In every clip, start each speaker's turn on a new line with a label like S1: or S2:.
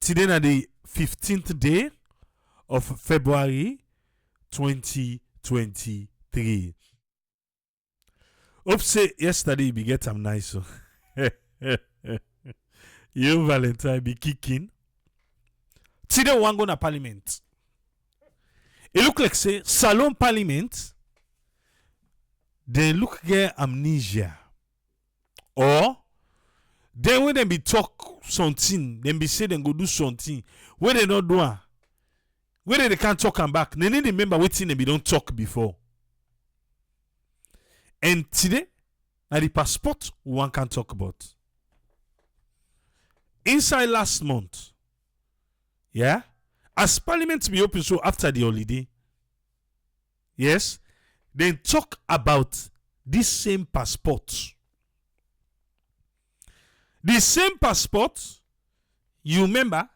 S1: Today na the 15th day of February 2023. Hope say yesterday you be get am nice. So. You Valentine be kicking. Today we wan go na parliament. It look like say Salon Parliament. They look get amnesia. Or then when they be talk something, then be say they go do something. When they not do it, when they can't talk and back, they need to remember what thing they be don't talk before. And today, now the passport one can talk about. Inside last month, yeah, as Parliament be open so after the holiday, yes, then talk about this same passport. The same passport, you remember,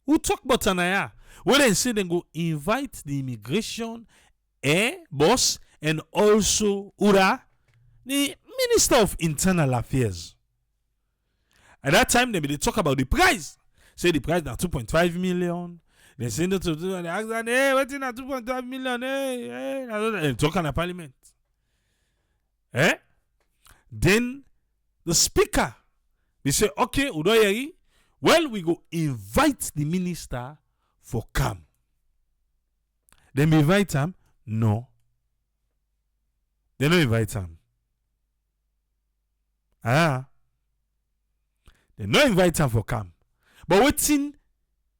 S1: who talk about Anaya, where they say they go invite the immigration boss and also Ura, the Minister of Internal Affairs. At that time, they talk about the price. Say the price now 2.5 million. They say that they ask that, hey, what's in 2.5 million? Hey, talking at Parliament. Then the speaker, they say, okay, Udoyeri, well, we go invite the minister for come. Then we invite him? No. They don't invite him. They don't invite him for come. But waiting,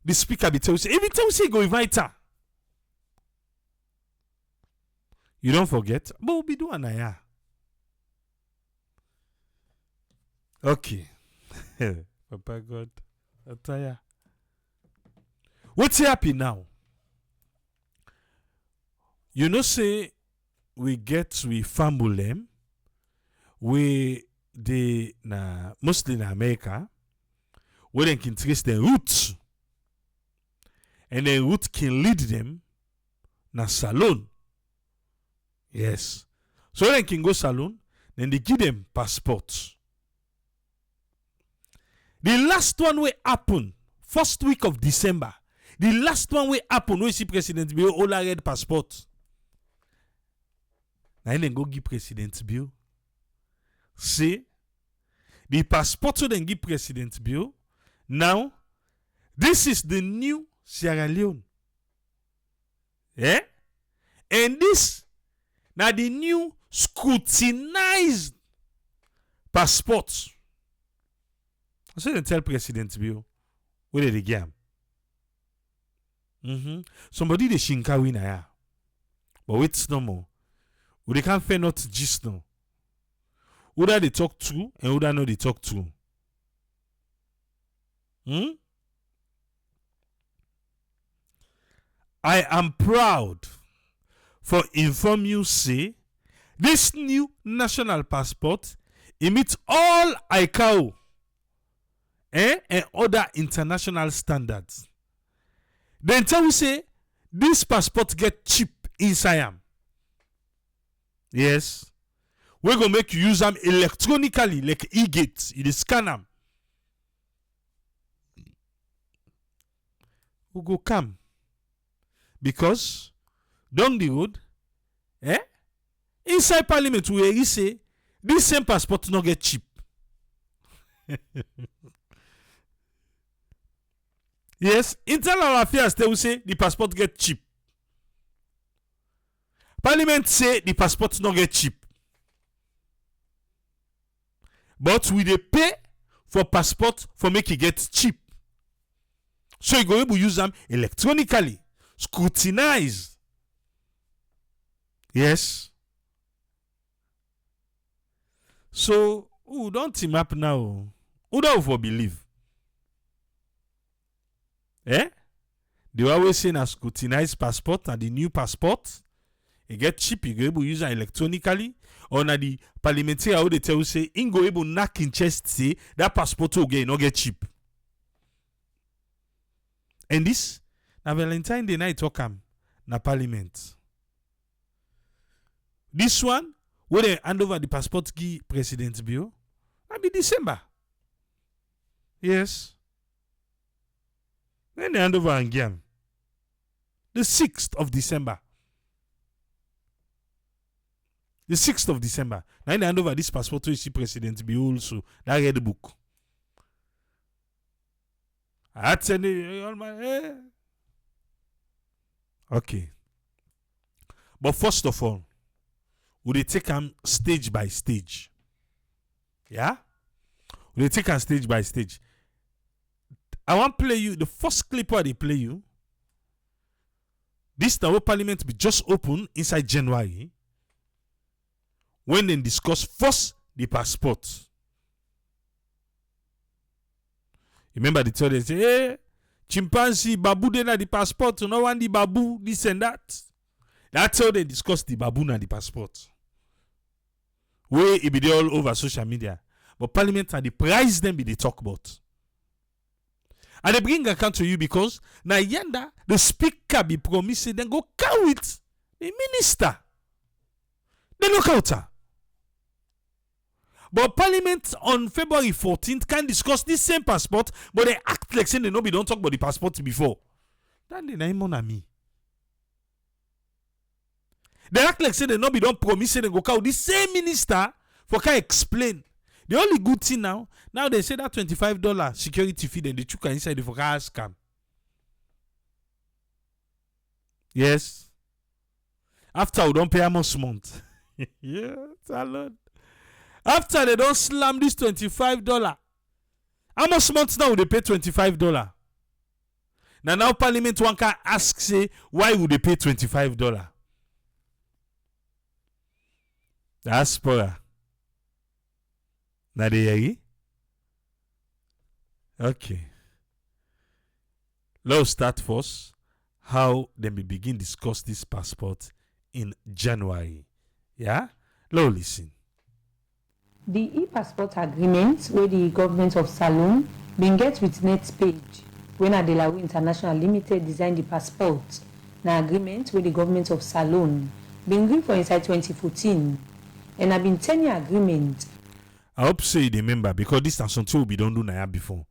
S1: the speaker be tell you, every time you say go invite her. You don't forget, but we'll be doing that. Okay. Papa God, I'm tired. What's happy now? You know, say we fumble them. We mostly in America, where they can trace their roots, and their root can lead them na salon. Yes, so they can go salon, then they give them passports. The last one will happen first week of December. The last one will happen when see President Bill all red passport. Now then go give President Bill. See the passport so then give President Bill. Now this is the new Sierra Leone. And this now the new scrutinized passport. So they tell President Bill, where did they get him? Somebody they shinka win ya. But wait no more. They can't fair not gist no. Who that they talk to and who that know they talk to. I am proud for inform you say this new national passport emits all ICAO and other international standards. Then tell we say this passport get cheap inside am. Yes. We're gonna make you use them electronically like e-gate. You scan them. We go come. Because down the road, inside Parliament, we say this same passport not get cheap. Yes, internal affairs they will say the passport get cheap. Parliament say the passport not get cheap. But we dey pay for passport for make it get cheap. So you go able to use them electronically, scrutinize. Yes. So don't team up now. Who don't for believe? They always say na scrutinized passport and the new passport. It get cheap, you go able to use it electronically. Or na the parliamentary how they tell you say in go able knock in chest say that passport will get not get cheap. And this na Valentine Day night talk am na Parliament. This one where they hand over the passport give President Bill, that be December. Yes. Then they hand over again. The 6th of December. The 6th of December. Now they hand over this passport to the president. Be also that read the book. I had sent it on my Okay. But first of all, would they take them stage by stage? Yeah? Would they take them stage by stage? I want to play you the first clip where they play you. This now Parliament be just open inside January when they discuss first the passport. Remember the tell they say, hey, chimpanzee, babu de na the passport, no one the babu, this and that. That's how they discuss the babu na the passport. Where it be all over social media. But Parliament and the price them be they talk about. And they bring account to you because now yanda the speaker be promising then go count it the minister. They look out her. But Parliament on February 14th can discuss this same passport, but they act like saying they know we don't talk about the passport before. That they name on me. They act like saying they know we don't promise they go count the same minister for can explain. The only good thing now they say that $25 security fee, then they took inside the for scam. Yes. After we don't pay how much month. Yeah, salad. After they don't slam this $25. How much months now would they pay $25? Now Parliament one can ask say why would they pay $25? Diaspora. Now they hear. Okay. Let's start first how they may begin discuss this passport in January. Yeah? Let's listen.
S2: The e-passport agreement where the government of Salone been get with next page when Adelawe International Limited designed the passport. Now agreement where the government of Salone been agreed for inside 2014 and have been 10-year agreement.
S1: I hope so you remember because this is something we don't do now before.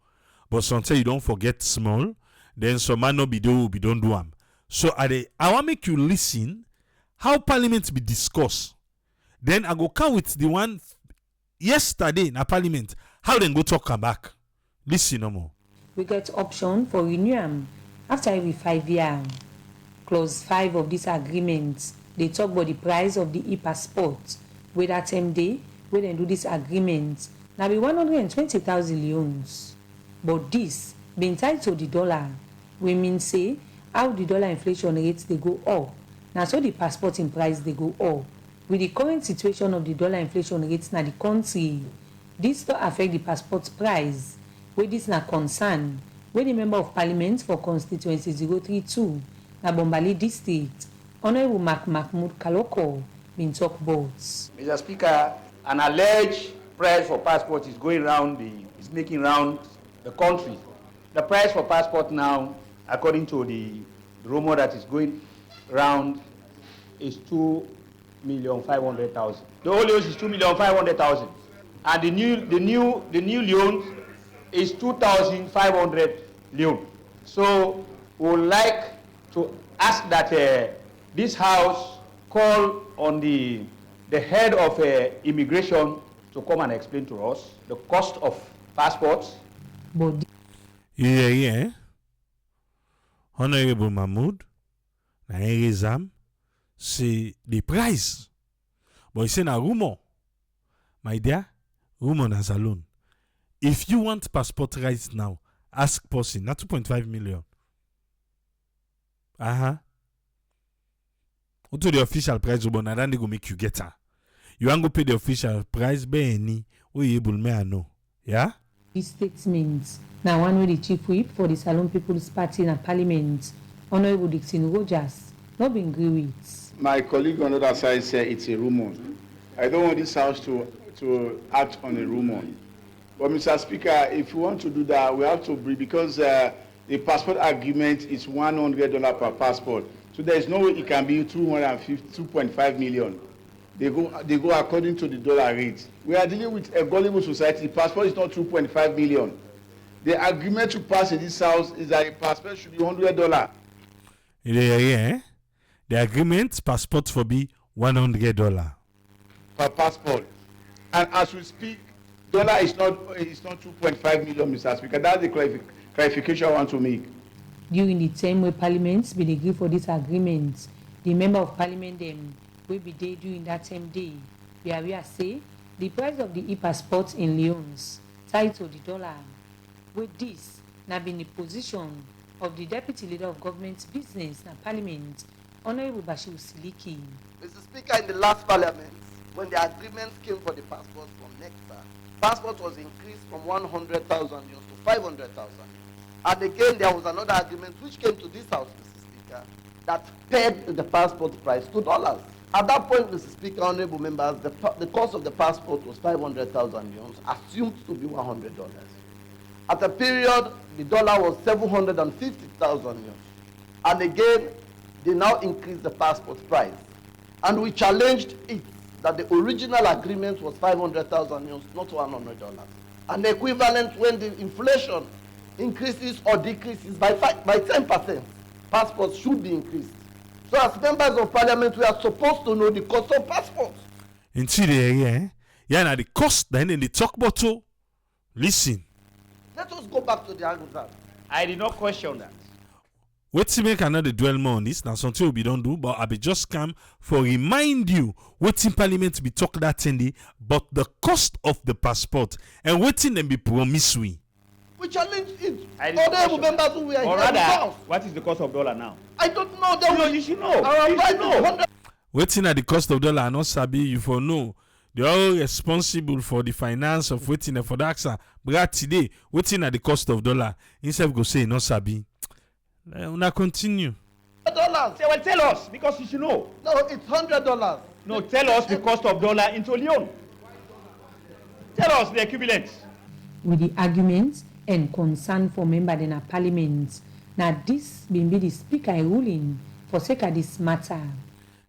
S1: But sometimes you don't forget small, then some man not be do we don't do them. So I want make you listen how Parliament be discussed. Then I go come with the one yesterday in a Parliament. How then go talk back. Listen no more.
S2: We get option for renewal after every 5 years. Clause 5 of this agreement, they talk about the price of the e-passport. With that same day, we then do this agreement. Now be 120,000 leones. But this, being tied to the dollar, we mean say how the dollar inflation rates they go up. Now so the passport in price they go up. With the current situation of the dollar inflation rates in the country, this don't affect the passport price. Where this na concern, where the member of parliament for constituency 032, na Bombali district, Honorable Mahmoud Kaloko, been talk about.
S3: Mr. Speaker, an alleged price for passport is going round is making round the country. The price for passport now, according to the rumor that is going round, is 2,500,000. The old loans is 2,500,000, and the new loan is 2,500 loan. So we would like to ask that this House call on the head of immigration to come and explain to us the cost of passports.
S1: Yeah. Honorable Mahmoud, na exam, c'est the price. But you say na rumor. My dear, rumor na Salone. If you want passport right now, ask person, na 2.5 million. To the official price, but na then they go make you get her. You want go pay the official price, be any, we able me I know. Yeah?
S2: This statement now one way the chief whip for the Salone People's Party in Parliament, Honorable Dixon Rogers, not been agree with.
S4: My colleague on the other side said it's a rumor. I don't want this House to act on a rumor. But Mr. Speaker, if you want to do that, we have to be, because the passport agreement is $100 per passport. So there is no way it can be 2.5 million. They go according to the dollar rate. We are dealing with a gullible society. The passport is not 2.5 million. The agreement to pass in this house is that a passport should be $100.
S1: The agreement passport for be $100
S4: per passport. And as we speak, dollar is not 2.5 million, Mr. Speaker. That's the clarification I want to make.
S2: During the time where Parliament bin agree for this agreement, the member of Parliament dem wey be there during that same day, we are say the price of the e-passport in Leone's tied to the dollar. With this, na been the position of the Deputy Leader of Government Business na Parliament, Honourable Bashir Siliki.
S5: Mr. Speaker, in the last Parliament, when the agreements came for the passport from NECTA, passport was increased from 100,000 euros to 500,000. And again, there was another agreement which came to this house, Mr. Speaker, that paid the passport price to dollars. At that point, Mr. Speaker, honorable members, the cost of the passport was 500,000 euros, assumed to be $100. At a period, the dollar was 750,000 euros. And again, they now increased the passport price. And we challenged it that the original agreement was 500,000 euros, not $100. And the equivalent when the inflation increases or decreases by 10%, passports should be increased. So as members of Parliament, we are supposed to know the cost of passports.
S1: Into the area, now the cost, then in the talk about. Listen.
S5: Let us go back to the answer.
S3: I did not question that.
S1: What to make another dwell more on this? Now something we don't do, but I be just come for remind you what in Parliament be talk that day, but the cost of the passport and waiting them be promise we.
S5: We challenge it.
S3: Honorable
S5: members who are
S3: or rather, what is the cost of dollar now?
S5: I don't know. They will,
S3: you should know.
S5: You should know.
S1: Waiting at the cost of dollar, not sabi you for no. They are all responsible for the finance of waiting for the AXA. But today, waiting at the cost of dollar, instead of go say no sabi. Una continue.
S5: $100.
S3: Say, well, tell us because you should know.
S5: No, it's $100.
S3: No, tell us the cost of dollar into Leone. Tell us the equivalent.
S2: With the arguments and concern for members in a Parliament, now this been be the Speaker ruling for sake of this matter.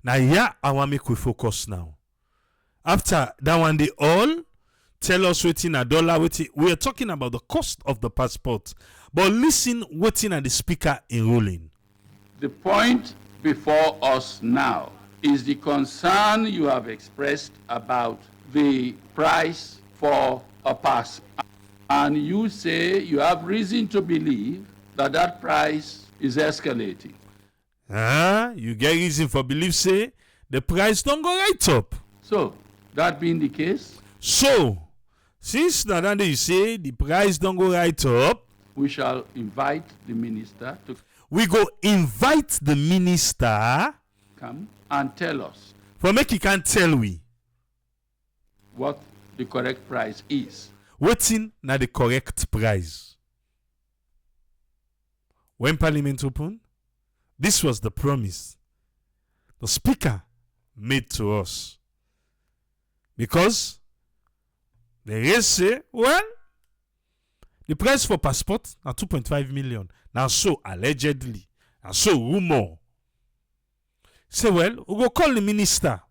S1: Now yeah, I want make we focus now. After that one, they all tell us waiting a dollar. We are talking about the cost of the passport, but listen, waiting at the Speaker in ruling.
S6: The point before us now is the concern you have expressed about the price for a passport. And you say you have reason to believe that that price is escalating.
S1: You get reason for believe say the price don't go right up.
S6: So, that being the case,
S1: so since that you say the price don't go right up,
S6: we shall invite the minister to
S1: we go invite the minister
S6: come and tell us
S1: for make he can tell we
S6: what the correct price is.
S1: Waiting na the correct price. When Parliament opened, this was the promise the Speaker made to us. Because the rest say, well, the price for passport na 2.5 million. Now so allegedly, and so rumor. Say, well, we go call the minister.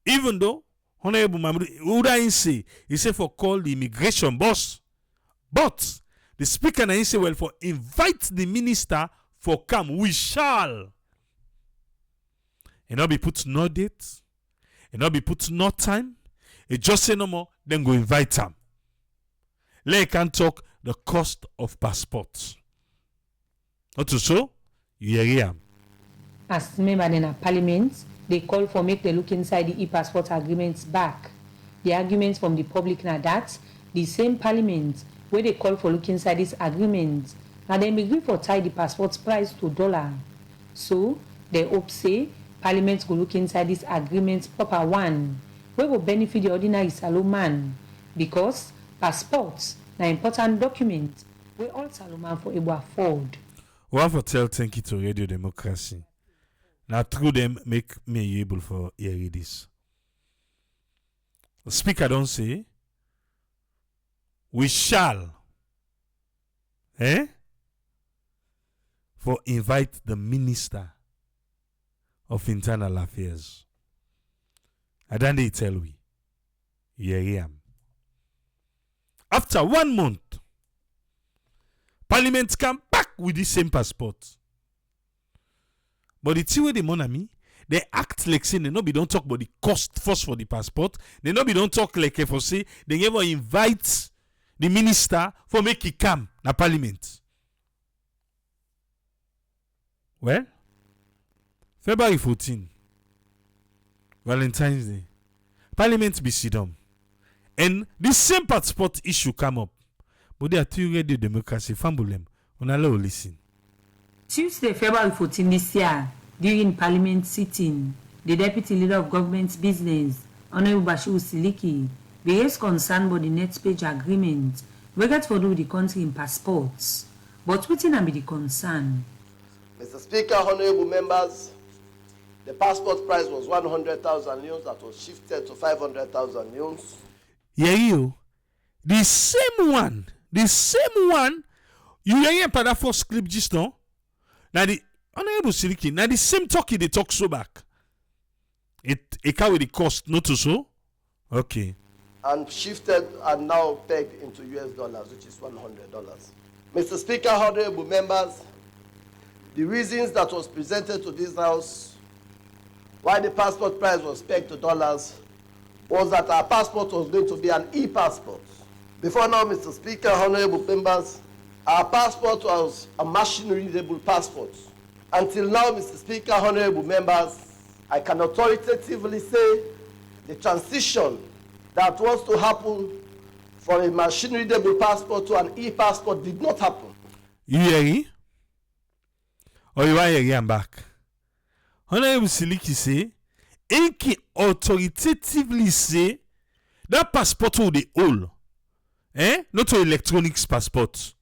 S1: Even though Honorable Mahmoud Uda say, he say for call the immigration boss. But the Speaker na say, well, for invite the minister for come, we shall. And not be put no date, and not be put no time. It just say no more, then go invite him. Let can talk the cost of passports. Not so, you hear him.
S2: As members in a Parliament, they call for make the look inside the e-passport agreements back. The arguments from the public now that the same Parliament where they call for look inside this agreement, now they agree for tie the passport price to dollar. So they hope say Parliament go look inside this agreement proper one, where will benefit the ordinary Salomon, because passports na important document where all Salomon for able afford.
S1: We have to tell thank you to Radio Democracy. Now through them make me able for hear this. The Speaker don't say we shall for invite the Minister of Internal Affairs. And then they tell we. Hear him. After 1 month, Parliament come back with the same passport. But the thing with the money, they act like say they no be don't talk about the cost first for the passport. They no be don't talk like for say they never invite the minister for make he come na Parliament. Well, February 14, Valentine's Day, Parliament be sit down. And the same passport issue come up. But they are too ready democracy. Fambolem. On allow listen.
S2: Tuesday, February 14 this year, during Parliament sitting, the Deputy Leader of Government Business, Honorable Bashiru Siliki, raised concern about the net page agreement we get for do with the country in passports. But within and be the concern.
S5: Mr. Speaker, honorable members, the passport price was 100,000 leones that was shifted to 500,000 leones.
S1: Yeah, you. The same one, you hear for that first clip just now. Now the Honorable Siliki, now the same talkie they talk so back. It carry the cost, not to so? Okay.
S5: And shifted and now pegged into US dollars, which is $100. Mr. Speaker, honorable members, the reasons that was presented to this House why the passport price was pegged to dollars was that our passport was going to be an e-passport. Before now, Mr. Speaker, honorable members, our passport was a machine-readable passport. Until now, Mr. Speaker, honorable members, I can authoritatively say the transition that was to happen for a machine-readable passport to an e-passport did not happen.
S1: You hear it? Or you want to hear back? Honorable Siliki say, and qui authoritatively say that passport will the old, not an electronics passport.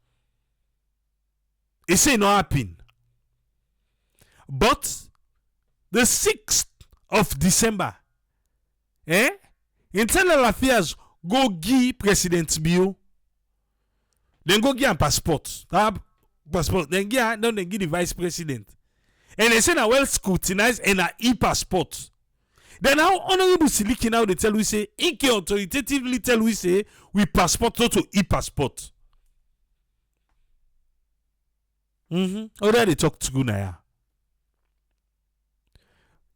S1: It say not happen. But the 6th of December, Internal Affairs go give President Bio. Then go give a passport. That passport. Then give the Vice President. And they say na well scrutinized and a e-passport. Then how Honorable Siliki now they tell we say, Inke authoritatively tell we say, we passport not to e-passport. Already they talk to Gunaya.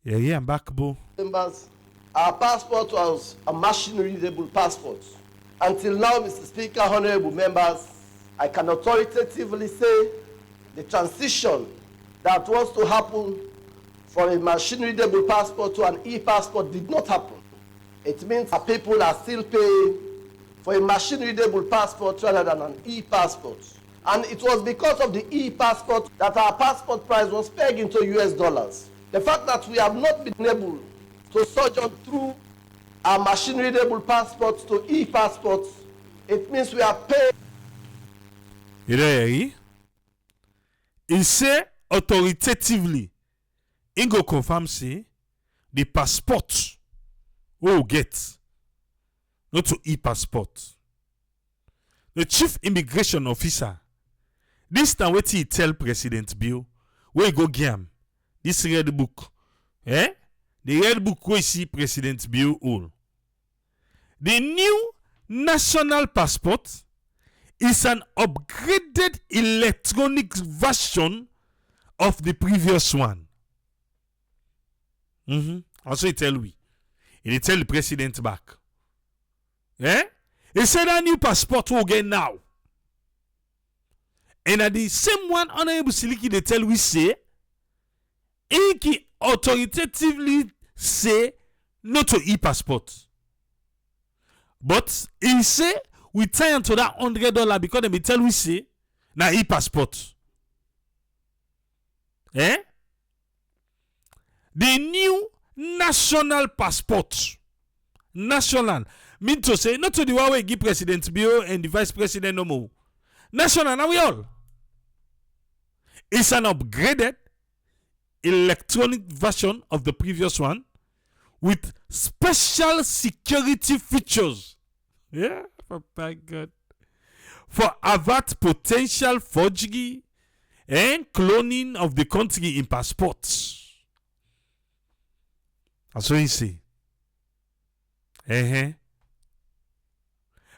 S1: Yeah, I'm back, Bo.
S5: Members, our passport was a machine-readable passport. Until now, Mr. Speaker, honorable members, I can authoritatively say the transition that was to happen for a machine-readable passport to an e-passport did not happen. It means that people are still paying for a machine-readable passport rather than an e-passport. And it was because of the e-passport that our passport price was pegged into US dollars. The fact that we have not been able to sojourn through our machine-readable passports to e-passports, it means we are paying.
S1: You know, he say authoritatively, he go confirm say the passport we get not to e-passport. The chief immigration officer, this time what he tell President Bill, where he go game this red book, the red book we see President Bill all. The new national passport is an upgraded electronic version of the previous one. Also, he tell we. He tell the president back. He said that new passport will get now. And at the same one, Honorable Siliki, they tell we say, he authoritatively say not to e-passport. But he say, we tie into that $100 because they tell we say, na e-passport. The new national passport. National. Mean to say, not to the one we give President Bio and the Vice President no more. National, now we all. It's an upgraded electronic version of the previous one with special security features. Yeah, for my God. For avert potential forgery and cloning of the country in passports. That's what he say.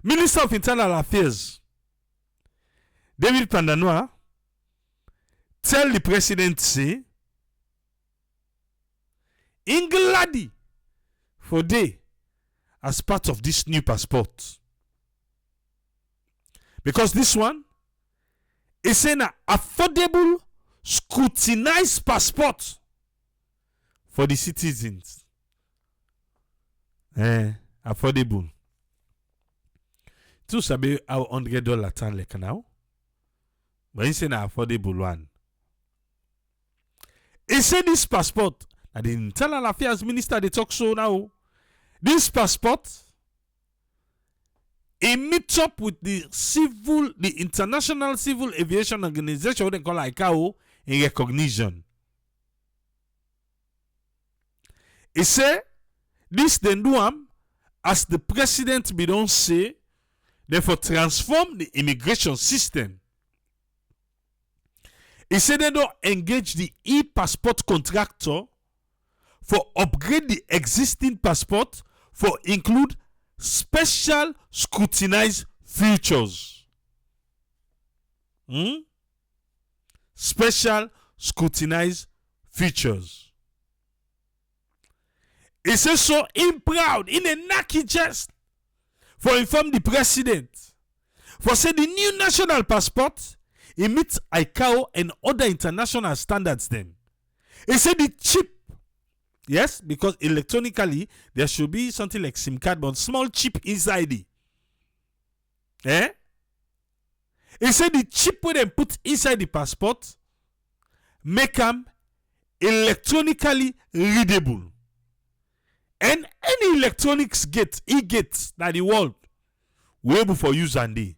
S1: Minister of Internal Affairs, David Panda-Noah tell the president say Ingladi for day as part of this new passport. Because this one is an affordable, scrutinized passport for the citizens. Affordable. Tu sabe how $100 tan like now? But it's an affordable one. He said this passport, and the Internal Affairs Minister they talk so now. This passport, it meets up with the International Civil Aviation Organization, what they call ICAO, in recognition. He say this then do as the president be don't say, therefore transform the immigration system. He said they don't engage the e-passport contractor for upgrade the existing passport for include special scrutinized features. Special scrutinized features. He says so in proud, in a knacky jest, for inform the president. For say the new national passport, it meets ICAO and other international standards then. He said the chip, yes, because electronically there should be something like SIM card, but small chip inside it. He said the chip where they put inside the passport make them electronically readable. And any electronics gate, e-gates that the world we able for use and day.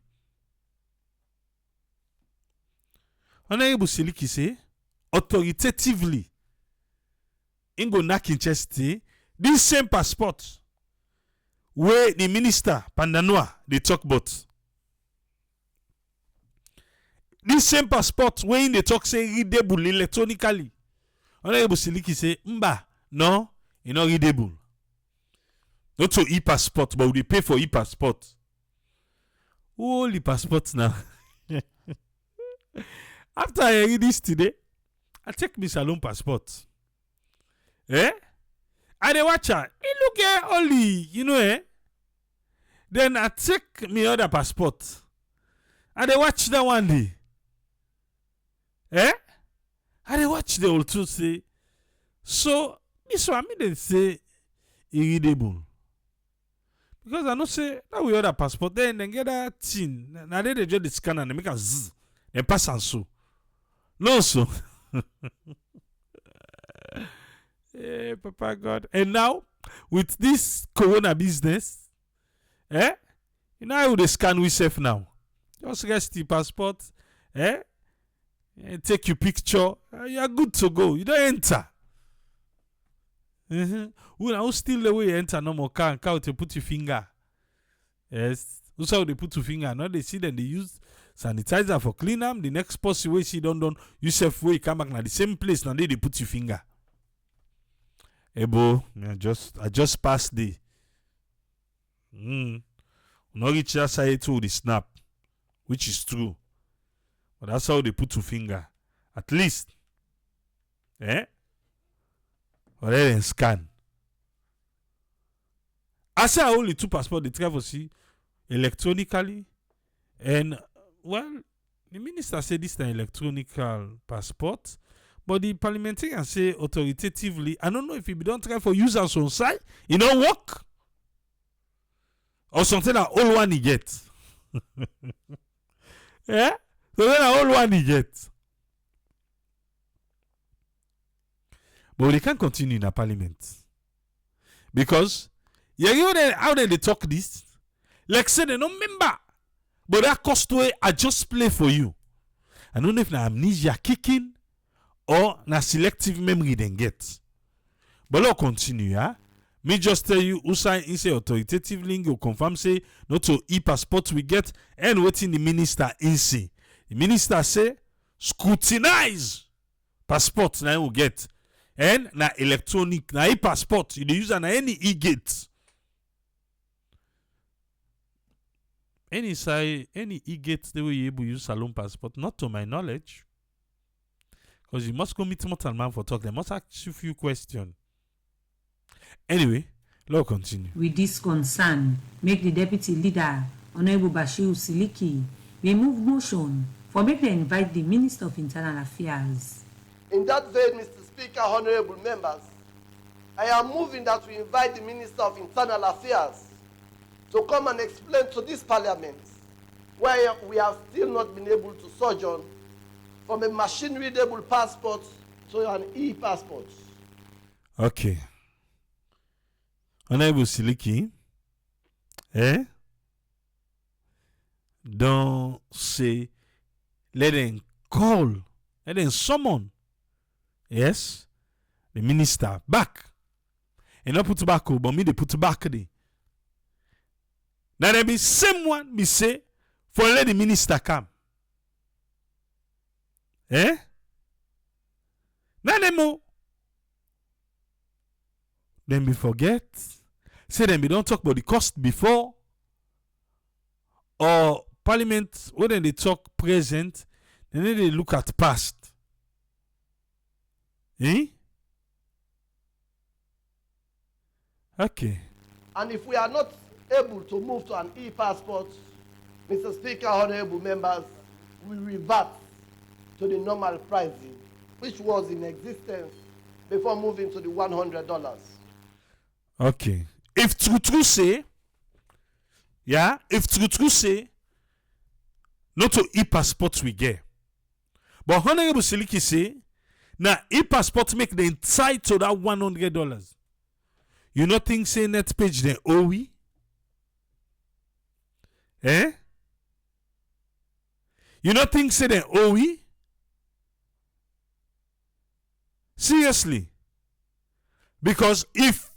S1: Honorable Siliki say, authoritatively, in go knock in chest, this same passport where the minister Panda-Noah they talk about. This same passport where they talk say readable electronically. Honorable Siliki say, no, it's not readable. Not to e-passport, but we pay for e-passport. Holy passport now. After I read this today, I take my salon passport. And I watch her. It look only, Then I take my other passport. And I watch that one day. And I watch the old two say, so this one me they say irreadable. Because I know say that we other passport, then get that thing. Now they just the scan and they make a zzz. They pass and so. No, so. Hey, Papa God. And now, with this corona business, you know how they scan we safe now. Just rest the passport, and take your picture. You are good to go. You don't enter. Who still the way you enter no more car to put your finger. Yes. That's how they put your finger. Now they see them, they use sanitizer for clean them. The next person way see don't yourself way come back now the same place now they put your finger. Ebo, I just passed the no reach that side to the snap, which is true. But that's how they put your finger. At least. Or then scan. I say only two passports they travel see electronically. And well, the minister said this is an electronic passport. But the parliamentarian say authoritatively, I don't know if you don't try for users on site, it don't work. Or something that all one he get. So then all one he get. But they can't continue in the parliament. Because you know how they talk this? Like say they don't remember. But that cost way I just play for you. I don't know if na amnesia kicking or na selective memory then get. But let's continue, Me just tell you, Usai say authoritative link, you confirm say not to e-passport we get and waiting the minister in say. The minister say scrutinize passport now we get. And na electronic, na e-passport, you use na any e-gate. any e-gate the way you able use salon passport, not to my knowledge. Because you must go meet mortal man for talk. They must ask you a few questions. Anyway, let's continue.
S2: With this concern, make the deputy leader, Honorable Bashir Siliki, remove motion for make them invite the Minister of Internal Affairs.
S5: In that vein, Mr. Speaker, honorable members, I am moving that we invite the Minister of Internal Affairs to come and explain to this Parliament why we have still not been able to sojourn from a machine-readable passport to an e-passport.
S1: Okay. Honorable Siliki, don't say, let them call, let them summon, yes, the minister back. And not put back, but me they put back there. Now there be same one me say for let the minister come. Now them more. Then we forget. Say them we don't talk about the cost before. Or Parliament, when they talk present, then they look at past. Okay.
S5: And if we are not able to move to an e-passport, Mr. Speaker, honorable members, we revert to the normal pricing, which was in existence before moving to the $100.
S1: Okay. If true say, not to e-passport we get. But Honorable Siliki say, now e-passport make them tied to that $100. You not think say net page then owe we? You not think say then owe we? Seriously. Because if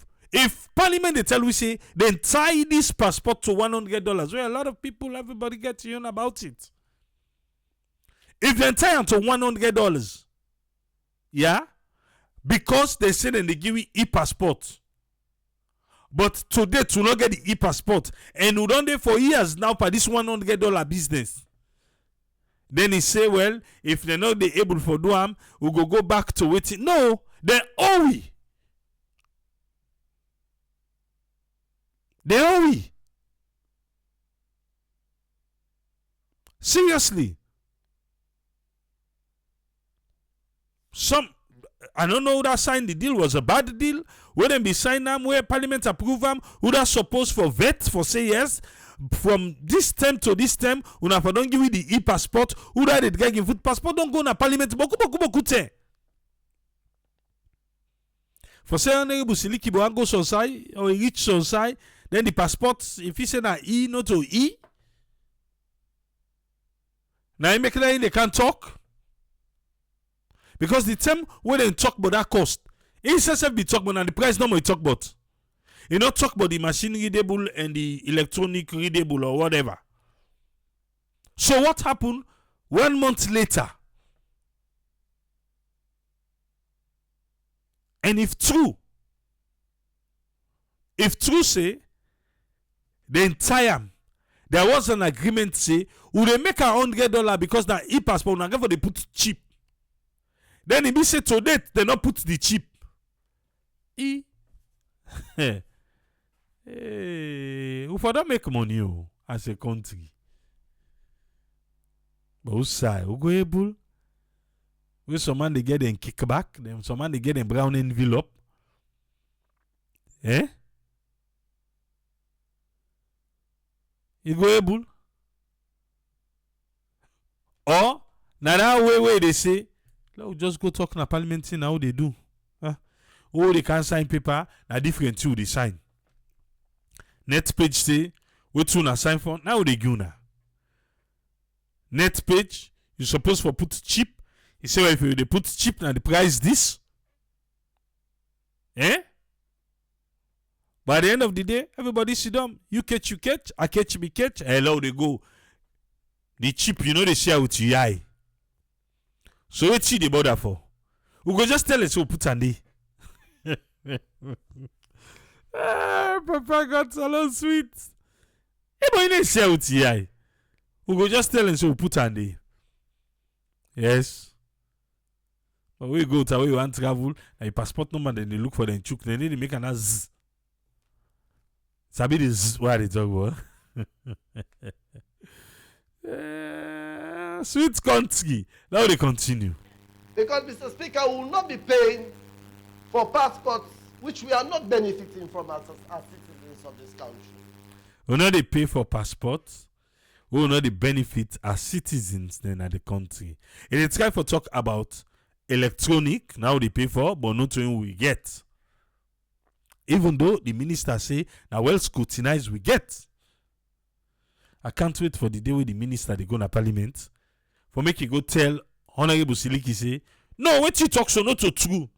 S1: Parliament they tell we say then tie this passport to $100, well, a lot of people, everybody gets to know about it. If they tie it to $100, because they say then they give you e-passport. But today to not get the e-passport, and we done there for years now for this $100 business. Then he say, well, if they're not able for do them, we go back to waiting. No, they owe we. They owe we. Seriously. I don't know who that signed the deal. Was a bad deal. Where them be signed them, where Parliament approve them, who that supposed for vet for say yes. From this term to this term, una for don't give you the e-passport, who that it get food passport, don't go na Parliament. Boku te. For say Honorable Siliki bo go society or reach society, then the passport, if he say na E, not to E. Now you make it they can't talk. Because the term when they talk about that cost, it be talk about and the price no more talk about. You not talk about the machine readable and the electronic readable or whatever. So what happened 1 month later? And if true say the entire there was an agreement say would they make $100 because that e-passport now for they put cheap. Then it be say today they not put the cheap. Hey, we for don't make money as a country. But who say who go able? We some man they get them kickback, them some man they get them brown envelope. You go able? Or now that way they say, let's just go talk na Parliament now how they do. Oh, they can't sign paper, na different too they sign. Net page say, what you na sign for? Now they give na. Net page, you supposed for put cheap. He say, well, if they put cheap na the price this. By the end of the day, everybody sit down. You catch, I catch, me catch. Hello, they go. The cheap, you know they share with you eye. So what's the bother for? We go just tell us who put on the. Papa got so sweet. but you didn't say UTI. We go just tell him so we put on there. Yes. But we go to where you want to travel, and passport number, then they look for them chook, then they make an z. Sabi the z what they talk about. Sweet country. Now they continue.
S5: Because, Mr. Speaker, we will not be paying for passports which we are not benefiting from as citizens of this country.
S1: We will not they pay for passports. We will not they benefit as citizens then at the country. And they try to talk about electronic, now they pay for, but not when we get. Even though the minister say, now well scrutinized we get. I can't wait for the day where the minister they go to parliament for make you go tell Honorable Siliki say, no, what you talk so not so true.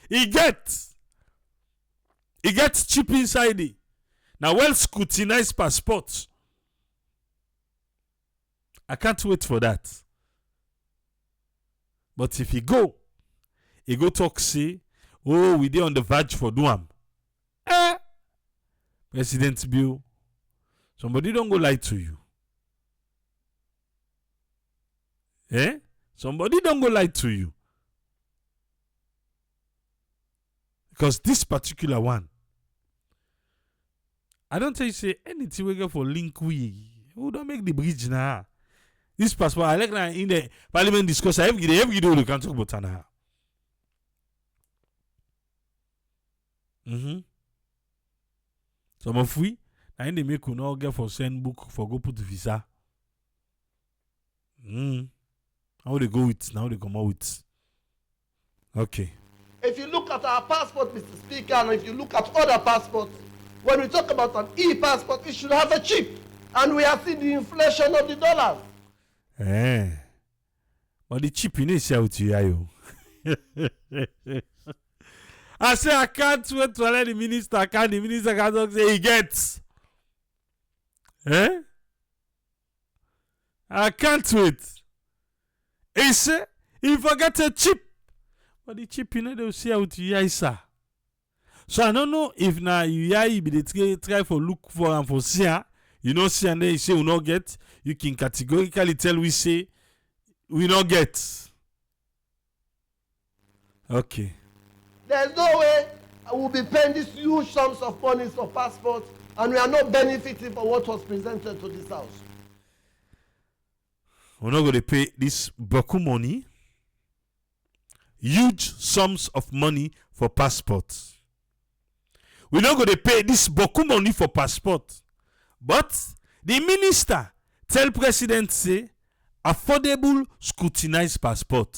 S1: He gets cheap inside it. Now well scrutinized passports. I can't wait for that. But if he go talk say, oh, we dey on the verge for Duam. President Bill, somebody don't go lie to you. Somebody don't go lie to you. Because this particular one, I don't tell you say anything we get for link we. Who don't make the bridge now? This passport, I like that in the parliament discussion, every day we can talk about now. Some of we, now in the make we not get for send book for go put visa. How they go with, now they come out with. Okay.
S5: If you look at our passport, Mr. Speaker, and if you look at other passports, when we talk about an e-passport, it should have a chip. And we are seeing the inflation of the dollars.
S1: But the chip, you need to say out to you. I say, I can't wait to let the minister can. The minister can talk, say he gets. I can't wait. He say, he forget a chip. But the chip, you know, they'll say out to you, sir. So I don't know if now you be the try for look for and for see, you know, see and then you say we not get, you can categorically tell we say we not get. Okay.
S5: There's no way we'll be paying these huge sums of money for passports and we are not benefiting from what was presented to this house.
S1: We're not going to pay this Boku money, huge sums of money for passports. We're not going to pay this Boku money for passport. But the minister tell president say affordable scrutinized passport.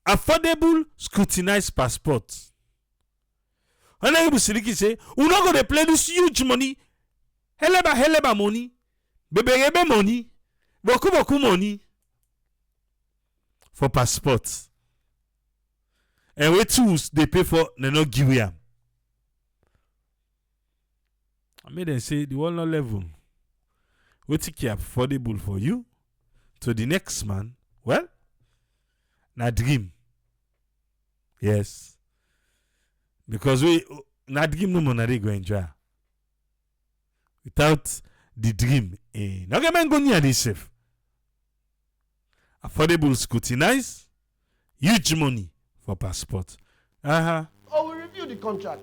S1: Affordable scrutinized passport. Honorable Siliki say, we're not going to play this huge money. Heleba money. Bebe money. Boku money. For passports. And what tools they pay for, they not give them. I made them say the one level. What is affordable for you? To the next man, well, na dream. Yes. Because we na dream no money go enjoy. Without the dream, no get man go near this safe. Affordable scrutinized, huge money for passport.
S5: Oh, we review the contract.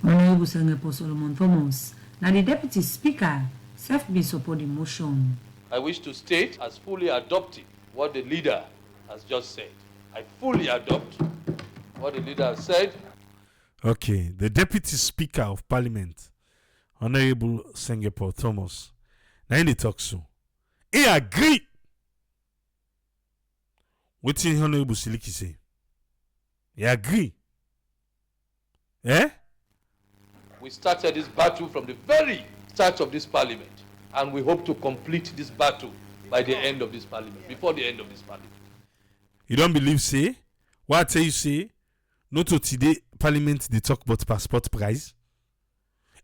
S2: Honorable Senator Solomon Thomas, now the Deputy Speaker self-been support the motion.
S7: I wish to state as fully adopting what the leader has just said. I fully adopt what the leader has said.
S1: Okay, the Deputy Speaker of Parliament, Honorable Singapore Thomas, now in the talk so. He agree with Honorable Siliki say. He agree.
S7: We started this battle from the very start of this parliament, and we hope to complete this battle by the end of this parliament, before the end of this parliament.
S1: You don't believe, say? What I tell you, say? Not to today, parliament, they talk about passport price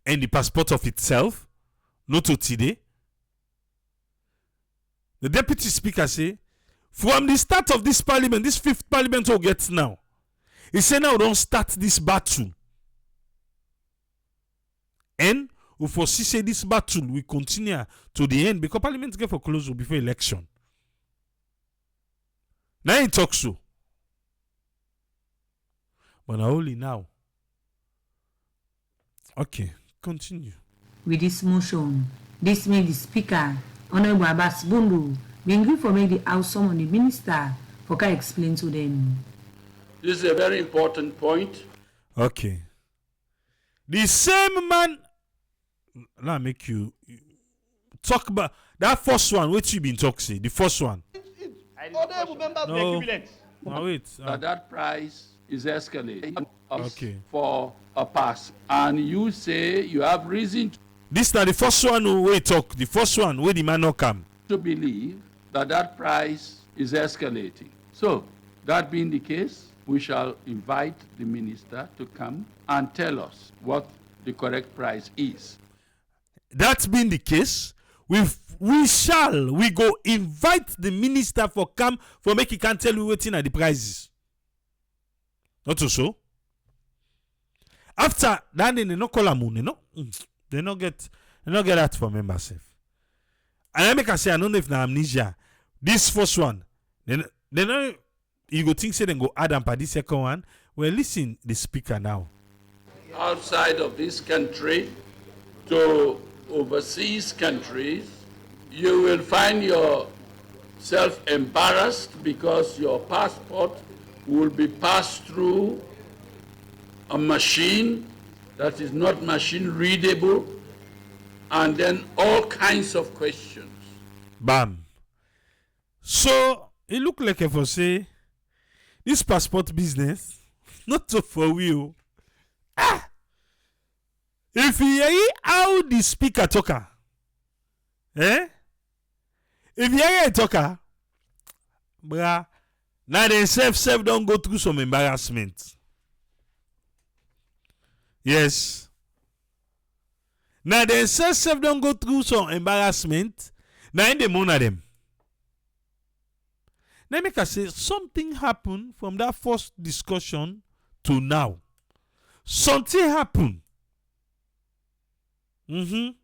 S1: and the passport of itself. Not to today. The Deputy Speaker say, from the start of this parliament, this fifth parliament will get now. He said, now don't start this battle. And we foresee say this battle will continue to the end because Parliament get for close before election. Now he talks so. But not only now. Okay, continue.
S2: With this motion, this made the Speaker, Honorable Abbas Bundu, be angry for make the House summon the Minister for can explain to them.
S6: This is a very important point.
S1: Okay. The same man. Now make you talk about that first one. What you been talking? The first one.
S3: Honorable members, the equivalent.
S1: Now wait.
S6: That price is escalating
S1: Okay.
S6: for a pass. And you say you have reason
S1: This now the first one who we talk. The first one where the man not come.
S6: to believe that that price is escalating. So, that being the case, we shall invite the minister to come and tell us what the correct price is.
S1: That being the case, we go invite the minister for come for make he can tell you waiting at the prices. Not so. After that, they no call a moon, no. They not get that for members safe. And I make a say I don't know if na amnesia. This first one, then you go think say then go add and for this second one. Well, listen the speaker now.
S6: Outside of this country to overseas countries, you will find yourself embarrassed because your passport will be passed through a machine that is not machine readable, and then all kinds of questions.
S1: Bam. So it look like if I say this passport business not so for you. If you hear how the speaker talker, if you hear a talker, bruh, now they self don't go through some embarrassment. Yes. Now they self don't go through some embarrassment. Now in the moon of them. Now make us say something happened from that first discussion to now. Something happened. He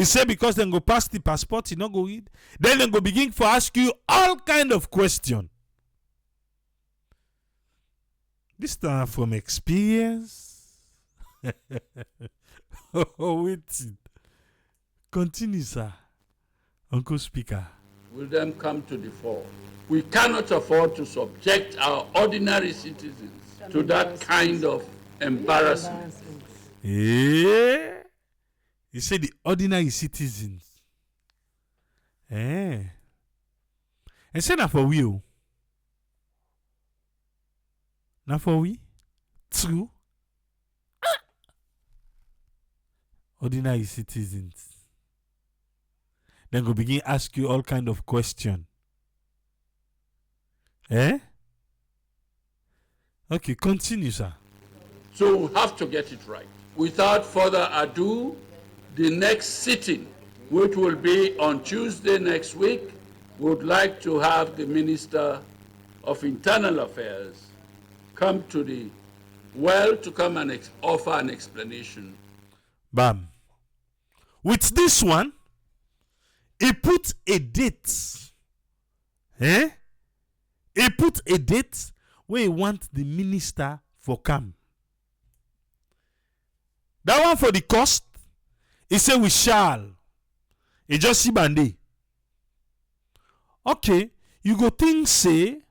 S1: said because then go pass the passport, you not go read. Then they go begin to ask you all kind of question. This time from experience. Oh, wait. Continue, sir. Uncle Speaker.
S6: Will then come to the fore. We cannot afford to subject our ordinary citizens to that kind of embarrassment.
S1: Yeah. He said the ordinary citizens. And say that for we. Not for we. True. Ordinary citizens. Then go begin ask you all kind of question. Okay, continue, sir.
S6: So we have to get it right. Without further ado, the next sitting, which will be on Tuesday next week, would like to have the Minister of Internal Affairs come to the to come and offer an explanation.
S1: Bam. With this one, he put a date. He put a date where he want the minister for come. That one for the cost, he say we shall. He just see bande. Okay, you go think say,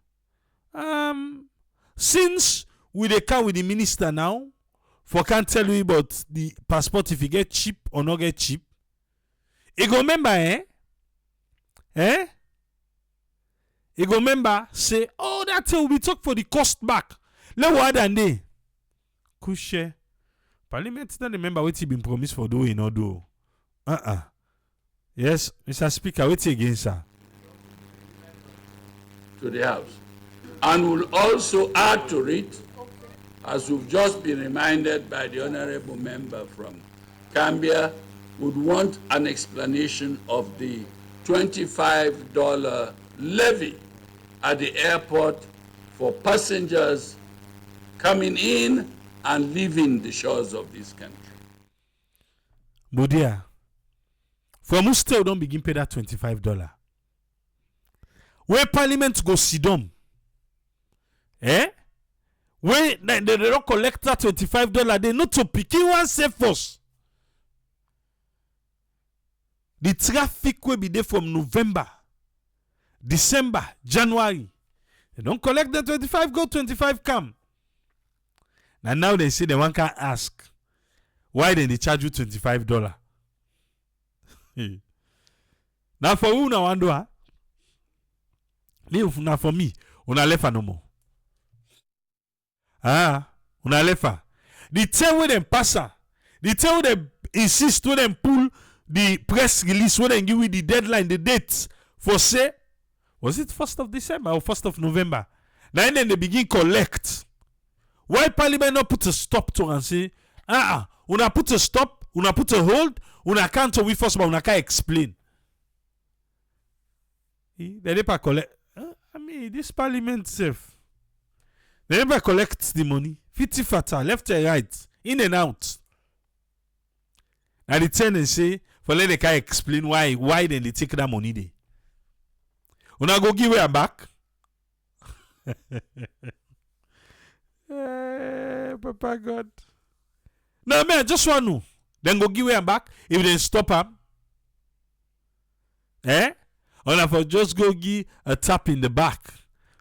S1: since we dey come with the minister now, for can't tell you about the passport if you get cheap or not get cheap. You go remember, You go remember, say, oh, that's how we talk for the cost back. Let what than they. Kushe. Parliament don't remember what he been promised for doing or do. Yes, Mr. Speaker, wait again, sir.
S6: To the House. And will also add to it, as we've just been reminded by the honorable member from Gambia, would want an explanation of the $25 levy at the airport for passengers coming in and leaving the shores of this country.
S1: But there, from who still don't begin pay that $25. Where Parliament go sit down, where they don't collect that $25, they not to pick one safe force. The traffic will be there from November, December, January. They don't collect the 25, go 25 come. And now they say they want to ask, why then they charge you $25? Now for who now want to now for me, una lefa no more. Una lefa. The time when them pass her, the time when they insist when them pull the press release, when they give you the deadline, the dates for say, was it 1st of December or 1st of November? Now then they begin collect. Why Parliament not put a stop to and say, una put a stop, una put a hold, una can't we first, but una can't explain. They never collect. I mean, this Parliament safe. They never collect the money. Fiti fata, left and right, in and out. And the ten and say, for let they can explain why then they take that money there. Una go give her back. Papa God. No, man, just want to. Then go give her back. If they stop him. Or for just go give a tap in the back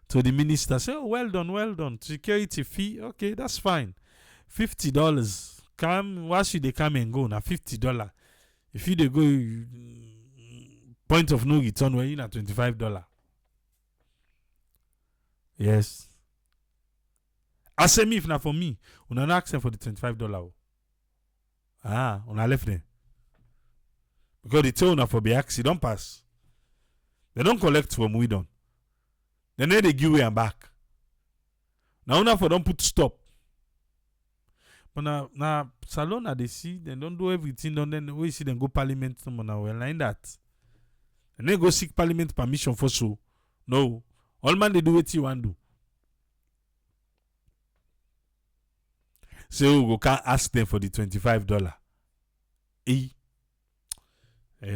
S1: to the minister. Say, oh, well done. Security fee. Okay, that's fine. $50. Come, why should they come and go? Now $50. If you they go point of no return, where you na $25. Yes. I say me if not for me, una not asking for the $25. Una left there. Because they tell una for be asked, don't pass. They don't collect from we done. Then they give way and back. Now una for don't put stop. But now salon they see, they don't do everything, then we see them go Parliament now well like that. And they go seek Parliament permission for so. No. All man they do what you want to do. So we can't ask them for the $25. Hey,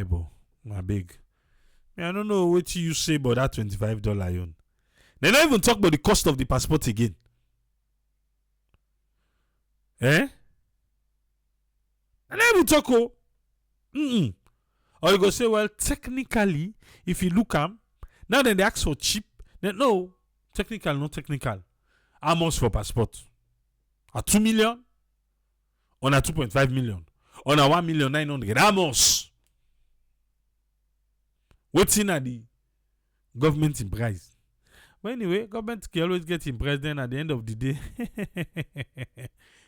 S1: boy, my big. I don't know what you say about that $25 yon. They don't even talk about the cost of the passport again. They don't even talk. Or you go say, well, technically, if you look at now then they ask for cheap. Then no, technical, not technical. How much for passport? A 2 million? On a 2.5 million? On a 1,900,000? How much? What's in the government in price? But anyway, government can always get in price. Then at the end of the day,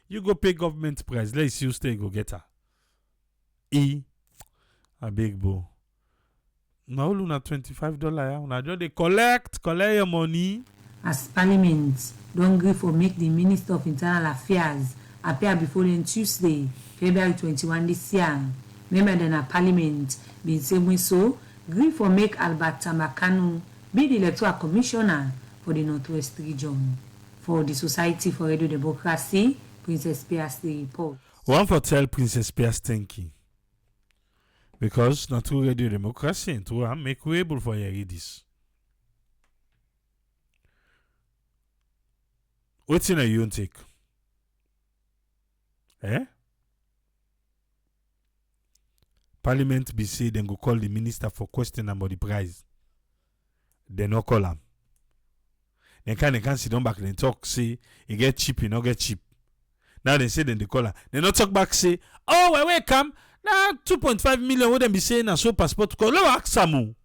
S1: you go pay government price. Let's see you stay go get her. A big boy. Now you na $25. Now just they collect your money.
S2: As Parliament don't agree for make the Minister of Internal Affairs appear before them Tuesday, February 21 this year. Member then a Parliament been saying so agree for make Albert Tamakanu be the electoral commissioner for the Northwest region. For the Society for Radio Democracy, Princess Pierce the report.
S1: One for tell Princess Pierce thank you. Because not to Radio Democracy and to make way able for you this. What's in a you take? Parliament be say then go call the minister for question about the price. They no call him. They can't sit down back and talk say it get cheap, it not get cheap. Now they say then they call her. They not talk back say, oh where come? Now 2.5 million what them be saying and so passport call. Let ask some.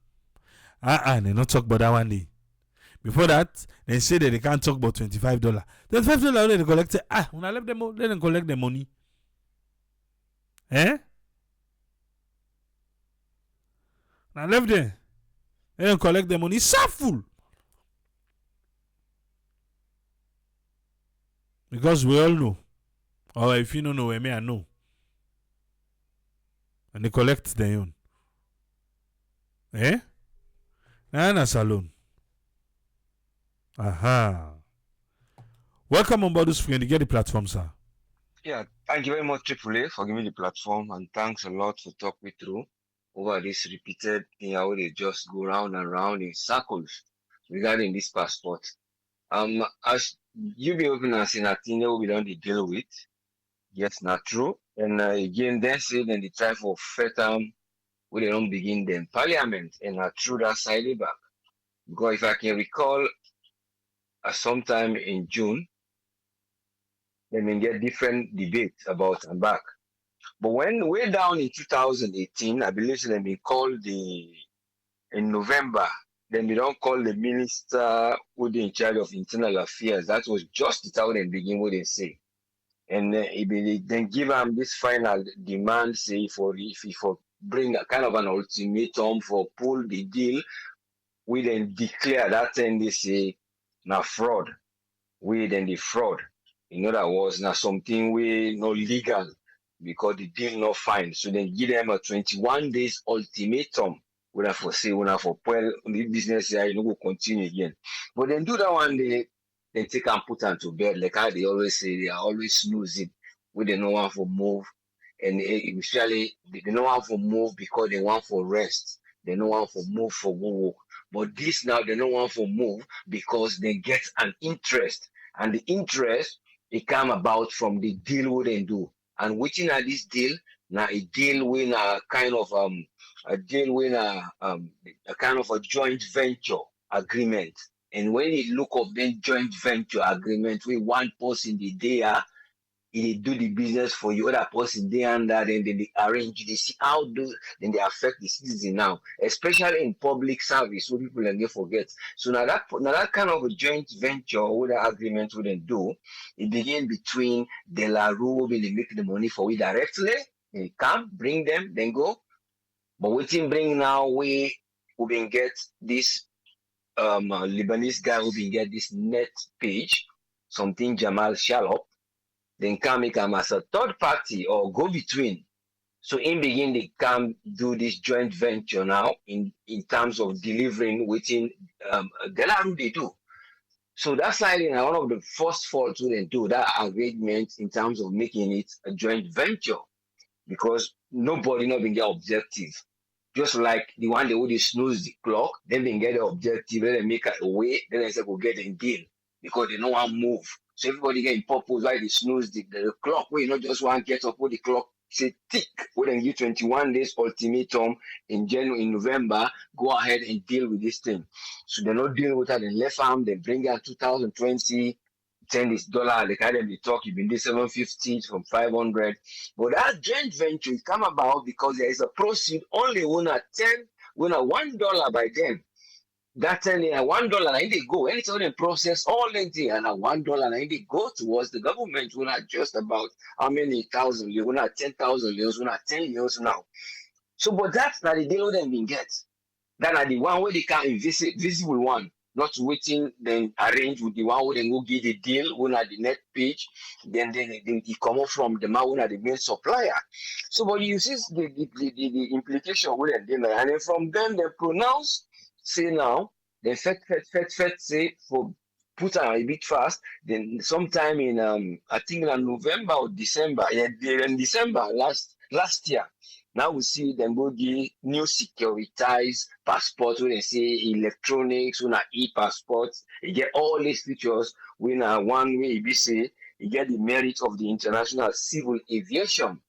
S1: They not talk about that one day. Before that, they say that they can't talk about $25. $25 they collect. When I let them collect the money. I left them. They don't collect the money. It's so full. Because we all know. Or if you don't know, I know. And they collect their own. Now in a salon. Aha. Welcome on board this friend. You get the platform, sir.
S8: Yeah, thank you very much, AAA, for giving me the platform, and thanks a lot for talking me through over this repeated thing how they just go round and round in circles regarding this passport. As you be open and saying, I think we don't deal with. Yes, not true. And again, then say then the try for term we they don't begin then parliament and not true that side back. Because if I can recall, sometime in June, they may get different debates about and back. But when way down in 2018, I believe they been called in November. Then we don't call the minister who they in charge of internal affairs. That was just the time they begin what they say. And then give them this final demand, say for if he for bring a kind of an ultimatum for pull the deal, we then declare that thing they say now fraud. We then the fraud. In other words, now something we no legal because the deal not fine. So then give them a 21 days ultimatum. We have for say, we have for well, the business here, you know, go continue again. But then do that one day, then take and put them to bed. Like how they always say, they are always snoozing. We they no want for move. And initially, they don't want for move because they want for rest. They don't want for move for work. But this now, they don't want for move because they get an interest. And the interest, it come about from the deal we they do. And within this deal, now a deal with a deal with a kind of a joint venture agreement. And when you look up the joint venture agreement with one person the day, they do the business for you, other person they under, then they arrange, they see how do then they affect the citizen now, especially in public service, so people and they forget. So now that kind of a joint venture with the agreement we then do, it begin between De La Rue, when they make the money for we directly, they come, bring them, then go. But we can bring now we can get this Lebanese guy who can get this net page, something Jamal Shalop, then can make them as a third party or go between. So in begin they can do this joint venture now in terms of delivering within Delaru they do. So that's like one of the first faults we do that arrangement in terms of making it a joint venture because nobody not being get objective. Just like the one they would snooze the clock, then they get the objective, then they make a way, then they say go get a deal because they don't want to move. So everybody getting purpose why they snooze the clock. We not just want to get up with the clock, say tick. We then give 21 days ultimatum in January, in November, go ahead and deal with this thing. So they not deal with that in left arm, they bring out 2020. 10 this dollar, the kind of they talk, you've been this 750 from 500. But that joint venture is come about because there is a proceed only when a $1 by them. That $1 and they go. Anytime they process all the thing and $1 and they go towards the government. We're not just about how many thousand, we're not 10,000 years, we're not 10 years now. So, but that's not the deal them we get. That are the one where they can visible one. Not waiting, then arrange with the one who then go get the deal, who at the net page, then they come up from the man who at the main supplier. So, but you see the implication with them, and then from them they pronounce, say now, they fet say for put a bit fast, then sometime in I think in November or December, in December last year. Now we see them go give new securitized passports when they say electronics, when e-passports, you get all these features when one way you say you get the merit of the international civil aviation.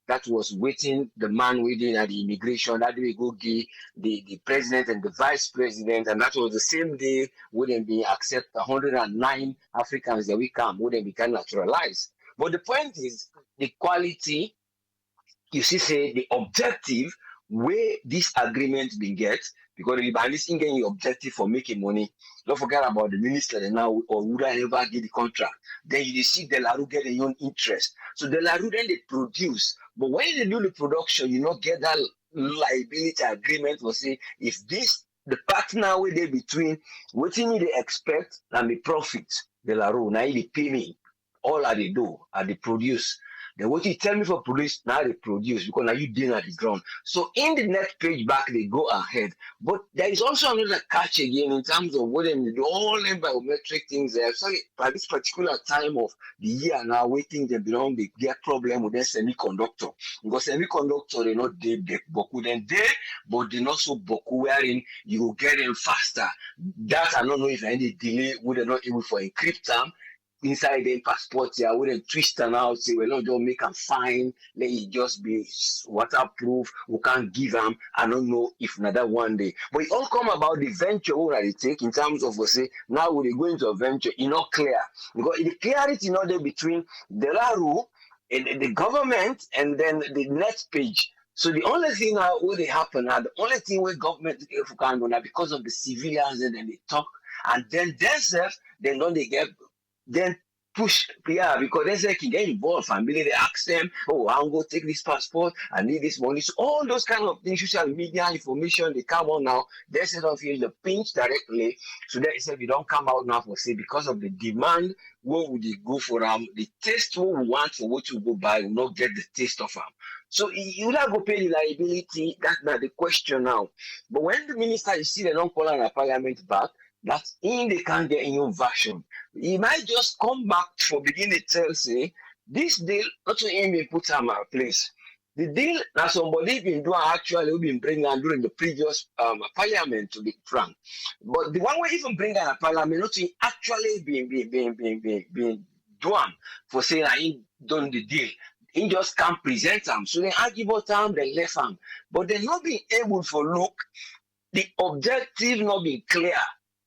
S8: That was waiting the man waiting at the immigration. That day go give the president and the vice president, and that was the same day when they accept 109 Africans that we come, when they become naturalized. But the point is the quality. You see, say the objective where this agreement been get because the Libanese in getting the objective for making money. Don't forget about the minister now or would I ever get the contract. Then you see De La Rue get their own interest. So De La Rue then they produce, but when they do the production, you not get that liability agreement for say if this the partner where they between what they expect and the profit De La Rue now they pay me all that they do and they produce. Then what you tell me for police, now they produce because now you did at the ground. So in the next page back, they go ahead. But there is also another catch again in terms of what they do all them biometric things there. So by this particular time of the year now, waiting they belong, they get problem with their semiconductor. Because semiconductor, they not they boku then they, but they not so boku wherein you will get them faster. That I don't know if any delay would they not able for encrypt them inside the passport here, we then twist and out, say, well, no, don't make them fine, let it just be waterproof, we can't give them, I don't know if another one day. But it all come about the venture that they take in terms of, we say, now we go into a venture, it's not clear. Because the clarity not there between the rule and the government and then the next page. So the only thing now what they happen now, the only thing where government can do now because of the civilians and then they talk and then themselves, then don't they get then push because they say can get involved family they ask them, oh, I'm going to take this passport, I need this money. So all those kind of things, social media information, they come on now, they say don't feel the pinch directly. So they say we don't come out now for say because of the demand, where would they go for the taste what we want for what you go buy will not get the taste of them. So you not go pay the liability, that's not the question now. But when the minister, you see they don't call on a parliament back, that's in they can't get in your version. He might just come back for beginning to tell say this deal not to him be put on my place. The deal that somebody been doing actually we been bringing on during the previous parliament to be frank. But the one we even bring on a parliament not to actually being done for saying I ain't done the deal. He just can't present them. So they argue about them, they left them. But they're not being able to look the objective not being clear.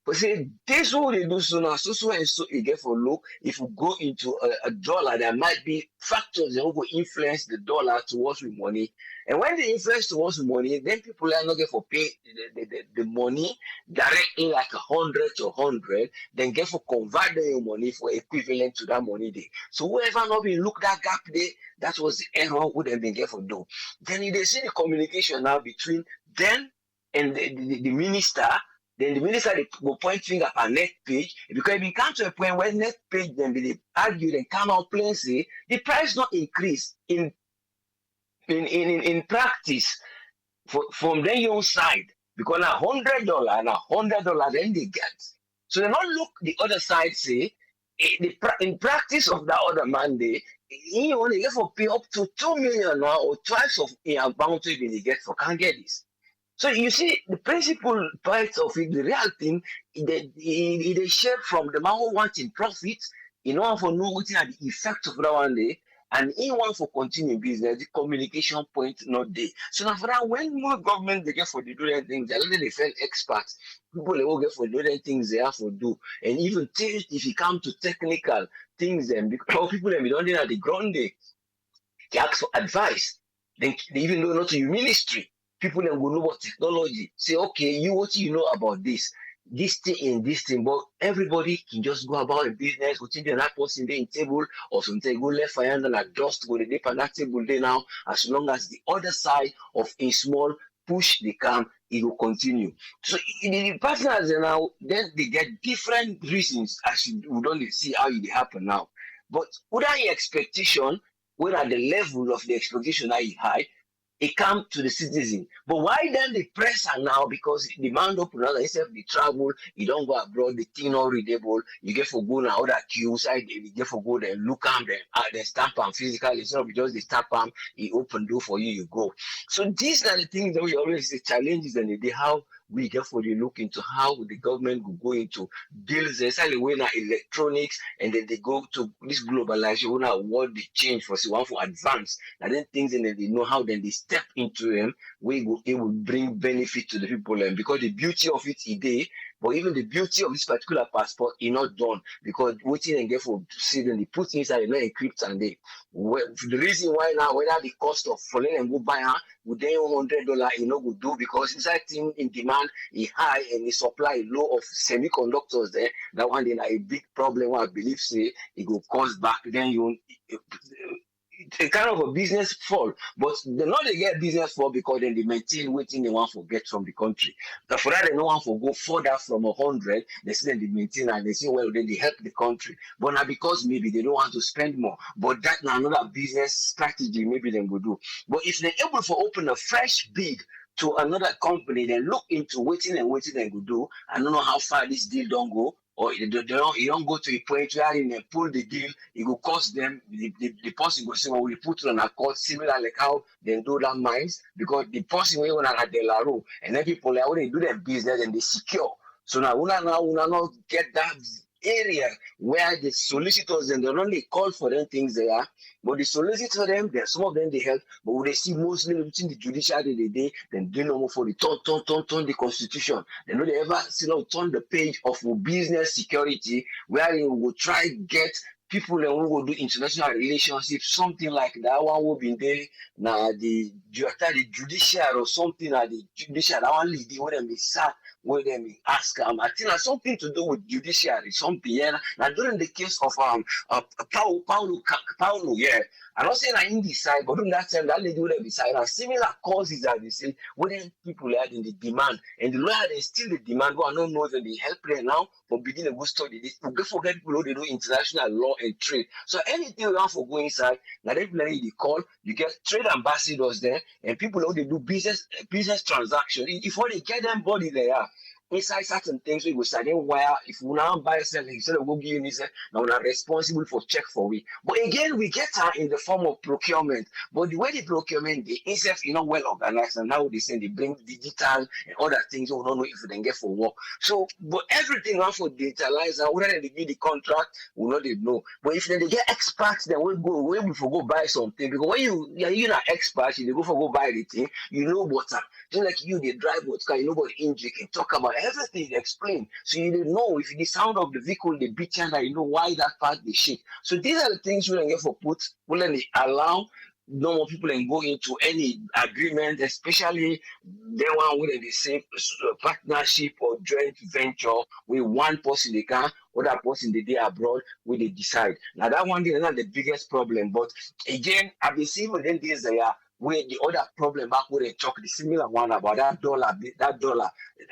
S8: But say this what they do so now, so and so you get for look. If you go into a dollar, there might be factors that will influence the dollar towards with money. And when they influence towards with money, then people are not get for pay the money directly like 100 to 100, then get for convert their money for equivalent to that money there. So whoever not be look that gap there, that was the error would have been get for do. Then they see the communication now between them and the minister. Then the minister they go point finger at next page because it come to a point where next page then they argue and come out plain say the price not increase in practice from their own side because now $100 and $100 then they get. So they not look the other side say in practice of that other mandate he only get for pay up to 2 million now or twice of the amount they get for can't get this. So you see, the principal part of it, the real thing, they share from the man who wants in profits, in order for know what are the effects of that one day, and in one for continuing business, the communication point not there. So now for that, when more government they get for the doing things, they let defend experts, people they will get for doing things they have to do, and even if you come to technical things, then because people they be done at the ground day, they ask for advice. Then they even though not to your ministry. People then will know about technology. Say, okay, what do you know about this thing and this thing? But everybody can just go about a business, within the that person there in table, or something go left hand and adjust go the dip and that table there now, as long as the other side of a small push the cam, it will continue. So the partners now, then they get different reasons as we don't see how it happen now. But without your expectation, when at the level of the expectation that you high, it come to the citizen. But why then the press are now? Because the man up another instead of the travel, you don't go abroad, the thing not readable, you get for go now other queues, you get for go there, look at them, they stamp them physically, instead of just the stamp them, he open door for you, you go. So these are the things that we always say challenges and the how we get for the look into how the government will go into deals especially when electronics and then they go to this globalization what they change for one for advance and then things and then they know how then they step into them it will bring benefit to the people and because the beauty of it is there. But even the beauty of this particular passport is not done because waiting and get for see them they put inside not equipped and they the reason why now whether the cost of falling and go buy would then $100 you know would do because inside thing in demand is high and the supply low of semiconductors there. That one then a big problem I believe say it will cause back then a kind of a business fall, but they not they get business fall because then they maintain waiting they want to get from the country. But for that they don't want to go further from 100, they say then they maintain and they say well then they help the country. But now because maybe they don't want to spend more, but that now another business strategy maybe they will do. But if they're able to open a fresh bid to another company, then look into waiting and go do. I don't know how far this deal don't go, or you don't go to a point where they pull the deal, it will cost them, the person will say, well, we put it on a court, similar like how they do that mines, because the person will have the laro, and then people, like, when they do their business and they secure. So now, we not get that area where the solicitors and they only call for them things they are, but the solicitor them, there some of them they help, but when they see mostly within the judiciary then they know for the turn the constitution. They know they ever turn the page of business security where you will try get people who will do international relationships, something like that one will be there. Now the judiciary or something like the judiciary, that one lead where them start, where them ask I think that's something to do with judiciary, something. Yeah. Now during the case of Paulo, yeah. I'm not saying I in this side, but during that time that lady would have decided and similar causes that they say when people are in the demand and the lawyer they still the demand, but I don't know if they help them now for beginning a good study. They forget people who they do international law and trade. So anything you want for go inside, now definitely they call, you get trade ambassadors there and people who they do business transaction. If they get them body there, inside certain things we go say then where if we now buy something instead of go give you now we are responsible for check for we. But again we get her in the form of procurement. But the way the procurement they itself well organized and now they say they bring digital and other things we don't know if they get for work. So but everything now for digitalize and whether they give the contract we know they know. But if they get experts then we'll go buy something because when you're not expert you go for go buy the thing you know water. Just like you they drive what car you know about engine can talk about everything explained. So you don't know if the sound of the vehicle, the beat and you know why that part they shake. So these are the things we don't get for put, will they allow no more people can go into any agreement, especially the one with the same partnership or joint venture with one person they can, other person they abroad, where they decide. Now that one is not the biggest problem, but again, I've been seeing within this where the other problem back where they talk the similar one about that dollar.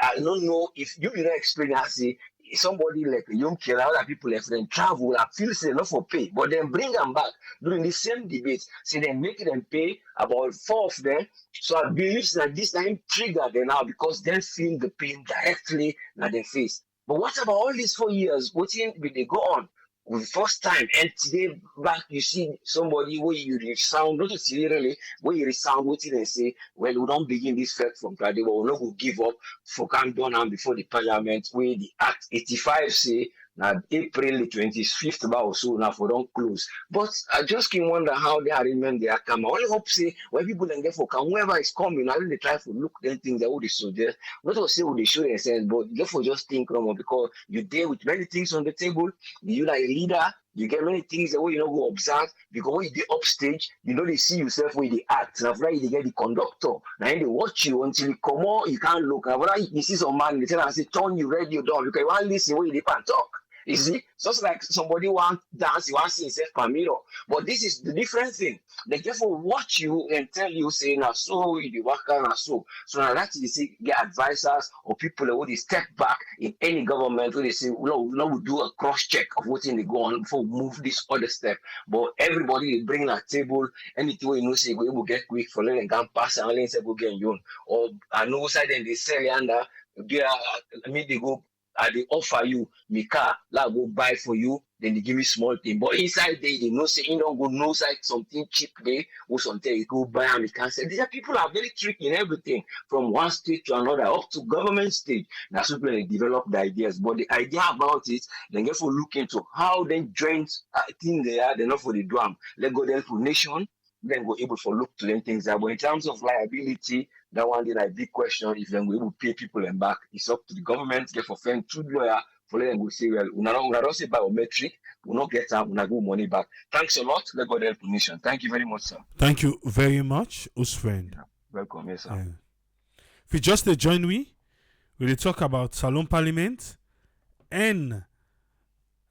S8: I don't know if you will explain how see somebody like a young killer, other people if they travel and feel say enough for pay, but then bring them back during the same debate, say they make them pay about 4 of them. So I believe that this time trigger them now because they feel the pain directly in their face. But what about all these 4 years? What will they go on? The first time and today back you see somebody where you resound not just literally where you resound what they say well we don't begin this fight from Friday but we're not going to give up for come down and before the parliament where the act 85 say now April the 25th about so now for don't close but I just can wonder how they arrangement they are come I only hope say when people then get for come whoever is coming I they try to look them things that would they suggest not to say what they show themselves but therefore just think because you deal with many things on the table you like a leader you get many things that way you know go observe because when you get upstage you know they see yourself where they act and after you get the conductor now they watch you until you come on you can't look and after you see some man they tell and say turn you radio down because you want to listen where they can talk. You see, just like somebody want dance, you want to see himself per mirror. But this is the different thing. They therefore watch you and tell you, say, now so you work now so. So now that you see, get advisors or people who they step back in any government where they say, no, we do a cross check of what they go on before we move this other step. But everybody they bring a table, anything you know, say, we will get quick for letting them pass and letting say go get you. Or I know side then they sell under, they go. They offer you me car, like go buy for you, then they give me small thing. But inside they know say you don't go no side something cheap there or something you go buy and you can say these are people are very tricky in everything from one state to another up to government stage. That's what they develop the ideas. But the idea about it, then get for look into how they joint thing they are, they're not for the drum. Let go then for nation, then go able for look to them things there. But in terms of liability, that one is a big question. If then we will pay people and back, it's up to the government. Get for friend to lawyer for them go say, well, we don't say biometric, we not get time, we not go money back. Thanks a lot. Let go help permission. Thank you very much, sir.
S1: Thank you very much, Usfriend.
S8: Yeah. Welcome, yes, sir.
S1: If you just join we will talk about Salon Parliament and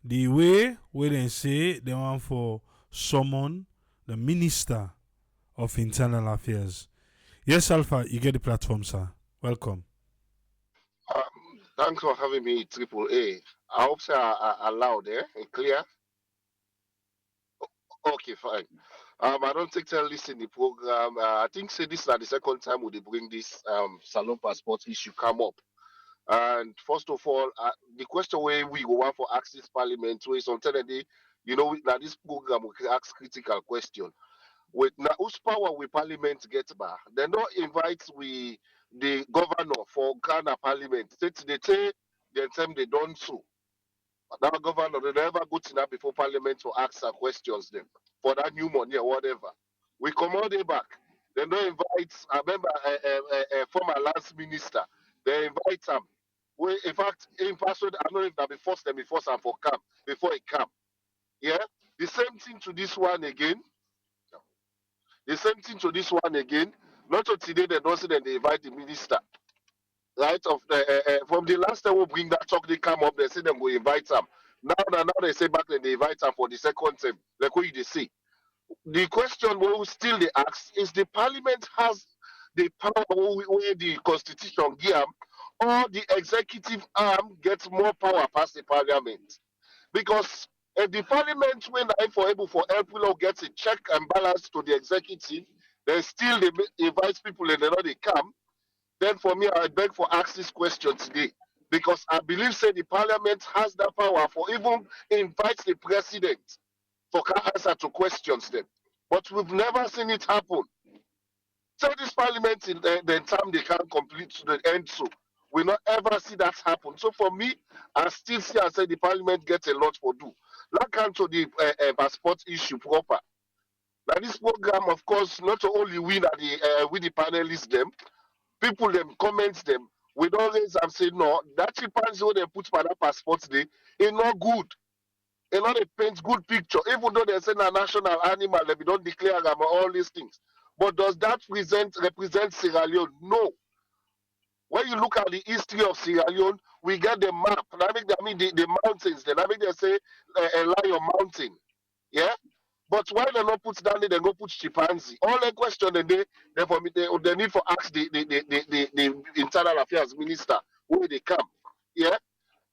S1: the way we then say they want for summon the Minister of Internal Affairs. Yes, Alpha, you get the platform, sir. Welcome.
S9: Thanks for having me, Triple A. I hope so are loud, and clear. Okay, fine. I don't think I listen the program. I think say this is not the second time we dey bring this salon passport issue come up. And first of all, the question where we go want for access parliament, where sometimes now this program will ask critical question. With now whose power we parliament get back? They don't invite we the governor for Ghana parliament. They say the time they don't so. Now governor they never go to that before parliament to ask her questions them for that new money or whatever. We come all day back. They don't invite. I remember a former lance minister. They invite him. We, in fact, in person, I don't know if that before them before some for camp before it come. Yeah, the same thing to this one again. The same thing to this one again. Not to today they don't say that they invite the minister. Right of from the last time we bring that talk, they come up. They say them will invite them. Now they say back then they invite them for the second time. Like what they say. The question we still they ask is the parliament has the power where the constitution give 'em, or the executive arm gets more power past the parliament. Because if the parliament when I for able for help will get a check and balance to the executive, then still they invite people and they know they come. Then for me, I beg for ask this question today. Because I believe say the parliament has that power for even invite the president for answer to questions them. But we've never seen it happen. So this parliament in the time they can't complete to the end so. We not ever see that happen. So for me, I still see I say the parliament gets a lot for do. Now come to the passport issue proper. Now this program, of course, not only we that the with the panelists them, people them comments them. We don't raise and say no. That chimpanzee they put for that passport day, it's not good. It's not a paint good picture. Even though they say a national animal, they don't declare them all these things. But does that represent Sierra Leone? No. When you look at the history of Sierra Leone, we get the map. I mean the mountains. Then I mean they say a lion mountain. Yeah. But why they not put down there, they go put chimpanzee. All the question they for me they need for ask the internal affairs minister where they come. Yeah.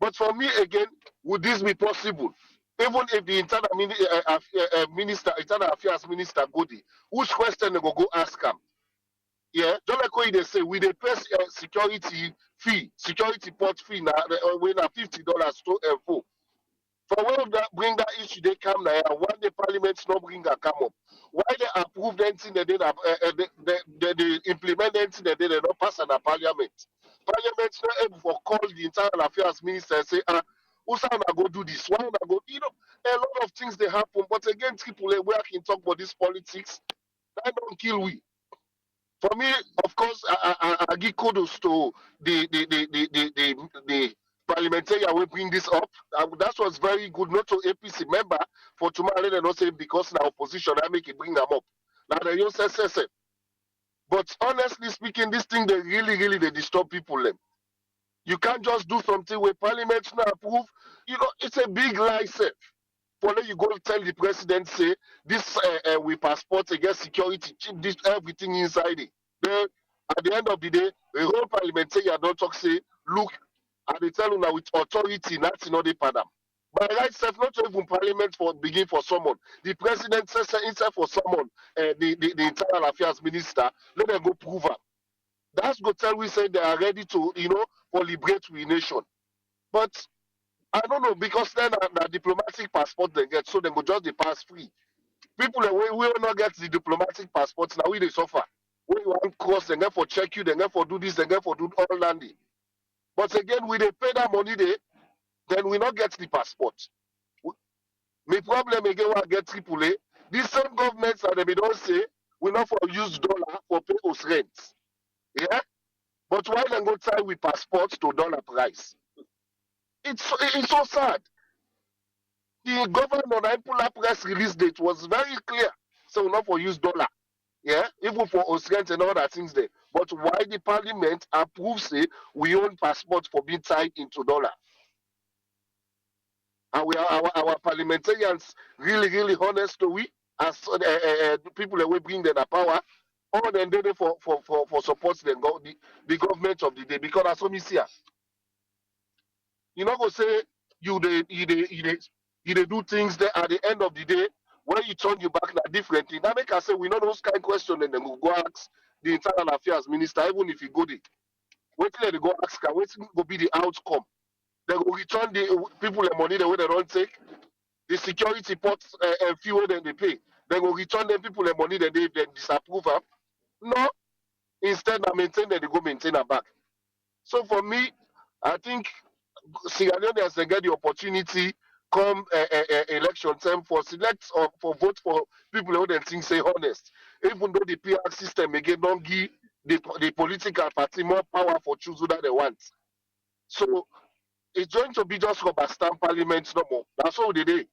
S9: But for me again, would this be possible? Even if the minister, internal affairs minister go there, which question they go ask him? Yeah, just like what they say, we they pay security fee, security port fee now, when $50 to for. For when that bring that issue, they come now. Why the parliament not bring a come up? Why they approve anything that they implement anything that they not pass in the parliament? Parliament not able to call the internal affairs minister and say, who's gonna go do this? Why not go? A lot of things they happen. But again, Triple A, we can talk about this politics. That don't kill we. For me, of course, I give kudos to the parliamentarian will bring this up. That was very good, not to APC member for tomorrow. They not say because now opposition, I make it bring them up. Now they don't say. But honestly speaking, this thing they really they disturb people. Them. You can't just do something where parliament not approve. It's a big lie, sir. For then you go tell the president say this we passport against security, keep this everything inside it. Then at the end of the day, the whole parliamentarian don't talk say, look, and they tell you now with authority, that's not the padam. By right self, not even parliament for begin for someone. The president says inside for someone, the internal affairs minister, let them go prove her. That's go tell we say they are ready to, for liberate we nation. But I don't know because then the diplomatic passport they get, so they go just the pass free. People that we will not get the diplomatic passports now we they suffer. When you want cross, they get for check you, they get for do this, they get for do all landing. But again, we they pay that money there, then we not get the passport. My problem again we get AAA. These same governments that they don't say we not for use dollar for pay us rent. Yeah? But why they go try with passports to dollar price? It's so sad. The governor Naipula press release date was very clear. So not for use dollar. Yeah, even for us rent and all that things there. But why the parliament approves say we own passport for being tied into dollar? And we are our parliamentarians really honest to we? as the people that will bring them the power, all them dey for support the government of the day, because as we see, you not go say you dey do things there at the end of the day when you turn your back na different thing. That make I say we know those kind of question and then we go ask the internal affairs minister, even if you go there. Wait till they go ask her, wait go be the outcome. They go return the people the money the way they don't take, the security pots and fuel then they pay. They go return them people the money that they disapprove of. No, instead I maintain that they go maintain her back. So for me, I think Sierra Leoneans they get the opportunity come election time for select or for vote for people who they think say honest. Even though the PR system again don't give the political party more power for choose who that they want. So it's going to be just rubber stamp parliament no more. That's all they do.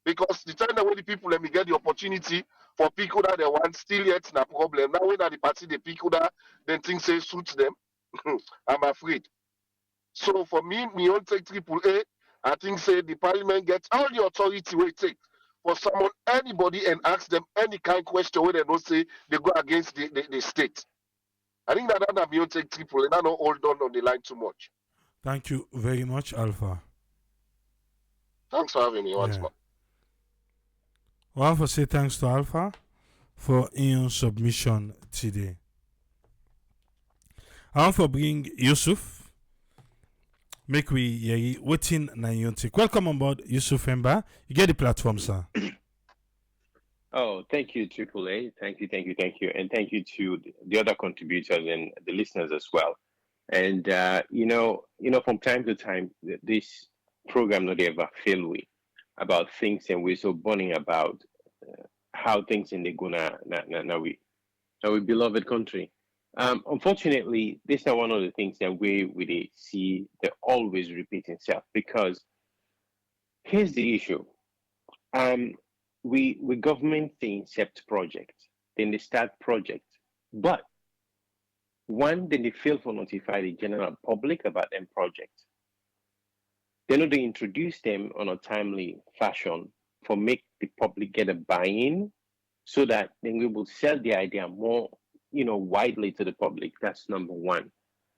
S9: Because the time that when the people let me get the opportunity for people that they want still yet na problem. Now when that the party the people that then things say suits them, I'm afraid. So for me own take triple A, I think say the parliament gets all the authority we take for someone, anybody, and ask them any kind of question where they don't say they go against the state. I think that me own take triple A, that not hold on the line too much.
S1: Thank you very much, Alpha.
S9: Thanks for having me once
S1: Yeah.
S9: more.
S1: I want to say thanks to Alpha for your submission today. I want to bring Yusuf. Make we waiting na yon take. Welcome on board, Yusuf Emba. You get the platform, sir.
S10: Oh, thank you, Triple A. Thank you. And thank you to the other contributors and the listeners as well. And, from time to time, this program not ever fail we about things, and we're so burning about how things in the Guna, now we beloved country. Unfortunately, this is one of the things that we see that always repeat itself, because here's the issue. We government they incept project, then they start project, but one, then they fail to notify the general public about them project. Then they introduce them on a timely fashion for make the public get a buy-in, so that then we will sell the idea more, widely to the public. That's number one.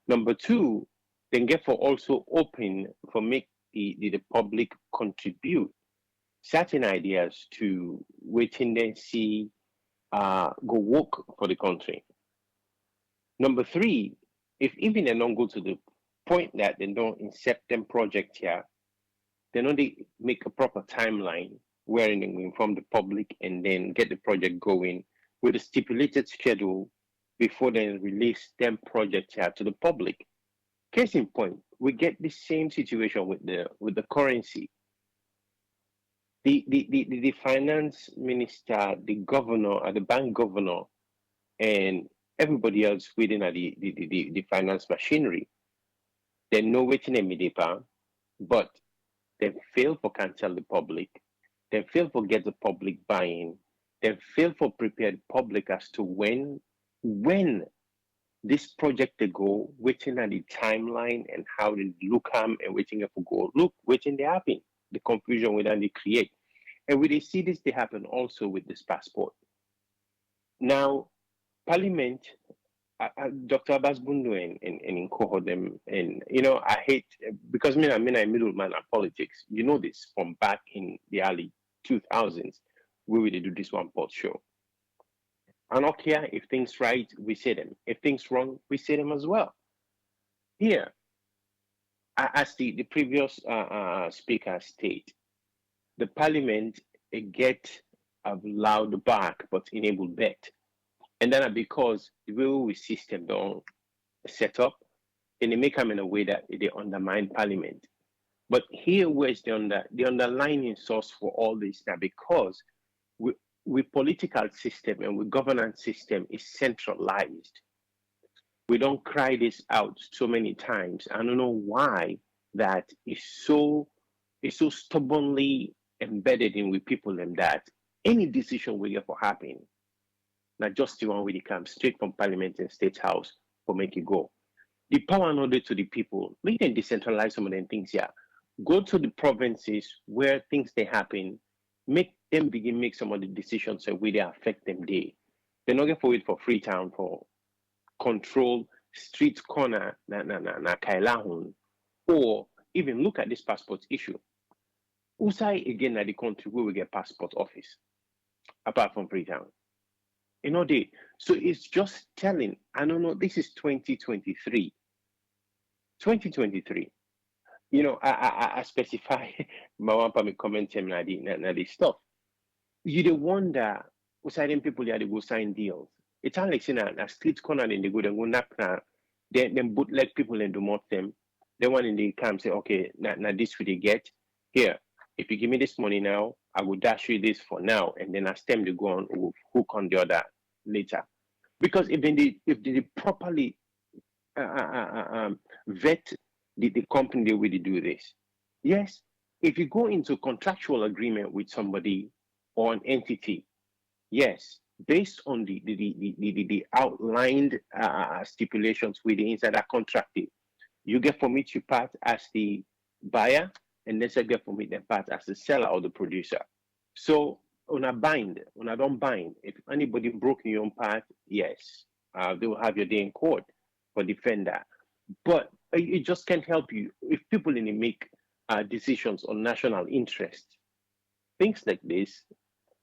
S10: Number two, then get for also open for make the public contribute certain ideas to waiting then see go work for the country. Number three, if even they don't go to the point that they don't incept them project here, they know they make a proper timeline wherein they inform the public and then get the project going with a stipulated schedule before they release them project here to the public. Case in point, we get the same situation with the currency. The finance minister, the governor, the bank governor, and everybody else within the finance machinery, they know waiting immediately, but they fail for can tell the public, they fail for get the public buy-in, they fail for prepare the public as to when this project they go, waiting at the timeline and how they look and waiting for go. Look, waiting they happen, the confusion within they create. And we see this they happen also with this passport. Now, Parliament, Dr. Abbas Bundu and cohort them, and I hate, because I'm a middleman in politics. You know this from back in the early 2000s, we would do this one pot show. And okay, if things right, we say them. If things wrong, we say them as well. Here, as the previous speaker state, the Parliament get a loud bark but enable bet. And then because the way we system don't set up, and they make them in a way that they undermine Parliament. But here where's the underlying source for all this now, because we political system and we governance system is centralized. We don't cry this out so many times. I don't know why that is so stubbornly embedded in with people and that any decision we get for happen, not just the one where it comes straight from Parliament and State House for make it go. The power not to the people. We can decentralize some of them things here. Go to the provinces where things they happen, make them begin make some of the decisions that they affect them there. They're not going for it for Freetown for control street corner na Kailahun, or even look at this passport issue. Usai again at the country where we get passport office, apart from Freetown. They so it's just telling, I don't know, this is 2023. 2023. I specify my one me comment him na the stuff. You the wonder usai people they go sign deals. It's like saying a street corner and they go knock na then bootleg people and do more them. The one in the camp say, okay, now this will they get here. If you give me this money now, I will dash you this for now, and then I stem to go on hook on the other later. Because if they properly vet the company they will do this. Yes, if you go into contractual agreement with somebody or an entity, yes, based on the outlined stipulations within inside that contract, you get from it your part as the buyer, and then you get from it the part as the seller or the producer. So on a don't bind. If anybody broke your own part, yes, they will have your day in court for defender. But it just can't help you if people in make decisions on national interest. Things like this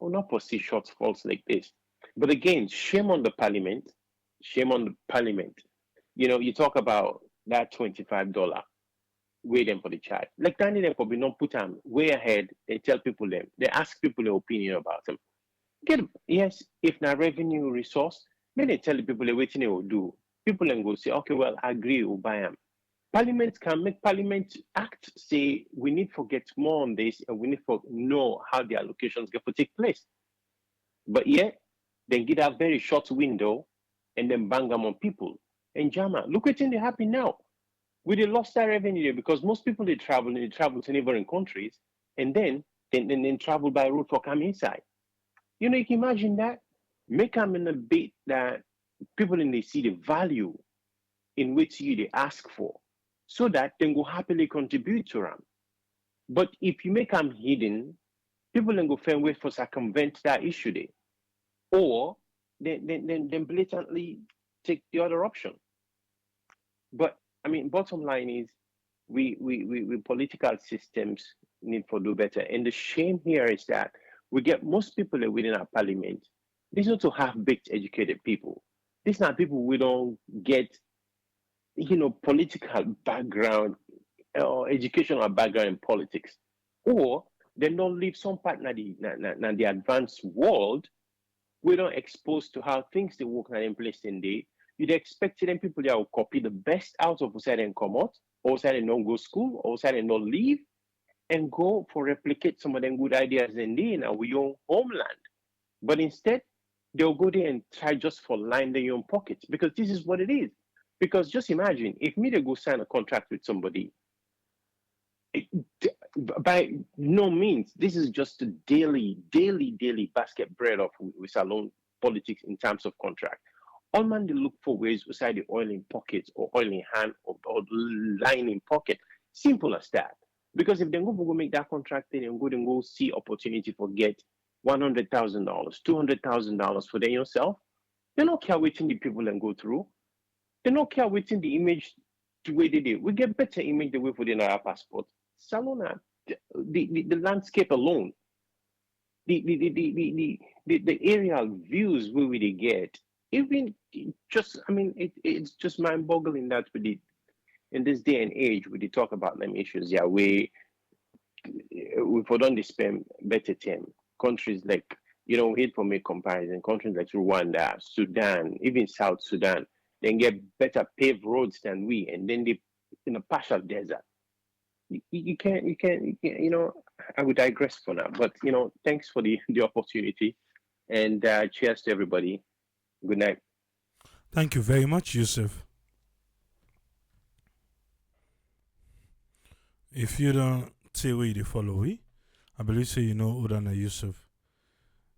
S10: will not pursue shortfalls like this. But again, shame on the parliament. Shame on the parliament. You talk about that $25 way them for the charge. Like Danny them for be not put them way ahead and tell people them. They ask people their opinion about them. Yes, if na revenue resource, then they tell the people they waiting they will do. People then go say, okay, well, I agree, we'll buy them. Parliament can make Parliament act, say we need to get more on this and we need to know how the allocations get to take place. But yet, then get a very short window and then bang them on people. And Jama, look what they happen now. We lost that revenue because most people they travel to neighboring countries and then travel by road for come inside. You can imagine that. Make them in a bit that people in they see the value in which they ask for, so that they will happily contribute to them. But if you make them hidden, people then go find ways for circumvent that issue there, or then blatantly take the other option. But I mean, bottom line is, we political systems need to do better. And the shame here is that we get most people within our parliament. These are to half-baked educated people. These are people we don't get, political background or educational background in politics, or they don't live some part in the advanced world. We don't exposed to how things they work in place in day. You'd expect them people that will copy the best out of outside and come out, outside and don't go school, outside and don't leave, and go for replicate some of them good ideas in our own homeland. But instead, they'll go there and try just for line their own pockets, because this is what it is. Because just imagine, if me they go sign a contract with somebody, by no means, this is just a daily basket bread of with Salone politics in terms of contract. All man they look for ways beside the oil in pockets or oil in hand or line in pocket. Simple as that. Because if they go make that contract, then go see opportunity for get $100,000, $200,000 for them yourself. They don't care waiting the people and go through. They don't care waiting the image the way they do. We get better image the way for the Naira passport. Salona, the landscape alone, the aerial views where we they get, even just it's just mind-boggling that in this day and age we talk about them issues. Yeah, we for don't spend better term. Countries like, hate for make comparison, countries like Rwanda, Sudan, even South Sudan, they get better paved roads than we, and then they in a partial desert. You can't, I would digress for now, but thanks for the opportunity, and cheers to everybody. Good night.
S1: Thank you very much, Yusuf. If you don't say where you follow we, I believe so Udana Yusuf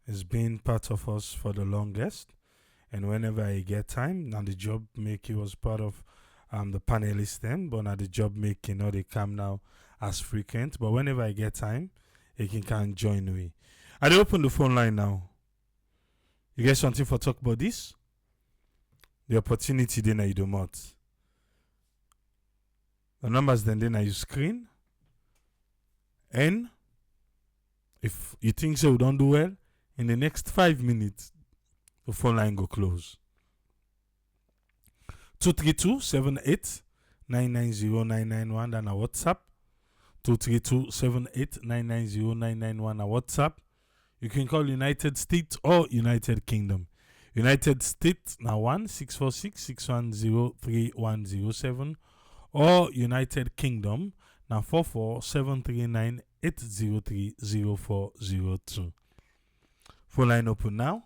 S1: has been part of us for the longest, and whenever I get time, now the job make he was part of the panelists then, but now the job making they come now as frequent. But whenever I get time, you can join me. I dey open the phone line now. You get something for talk about this? The opportunity then you do not. The numbers then you screen. And if you think so we don't do well, in the next 5 minutes, the phone line go close. 232-78-990-991 and a WhatsApp. 232-78-990-991 a WhatsApp. You can call United States or United Kingdom. United States now 1-646-610-3107 or United Kingdom now 44-739-803-0402. Phone line open now.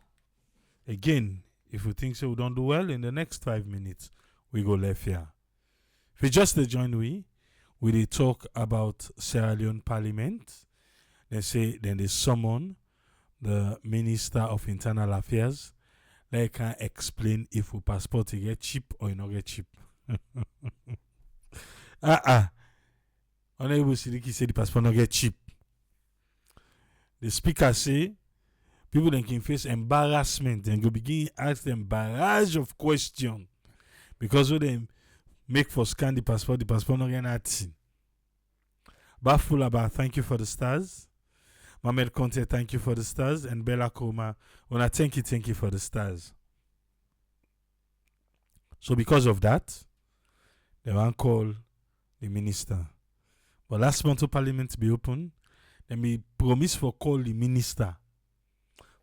S1: Again, if you think so we don't do well, in the next 5 minutes, we go left here. If you just join we dey talk about Sierra Leone Parliament. They say then they summon the Minister of Internal Affairs. They can explain if we passport get cheap or not get cheap. Honorable Sidiki said the passport not get cheap. The speaker say people then can face embarrassment and go begin ask them barrage of questions because when they make for scan the passport not get nothing. Bafulaba, thank you for the stars. Mohamed Conte, thank you for the stars. And Bella Koma, wanna thank you for the stars. So because of that, they want call the minister. But last month to Parliament be open, then we promise for call the minister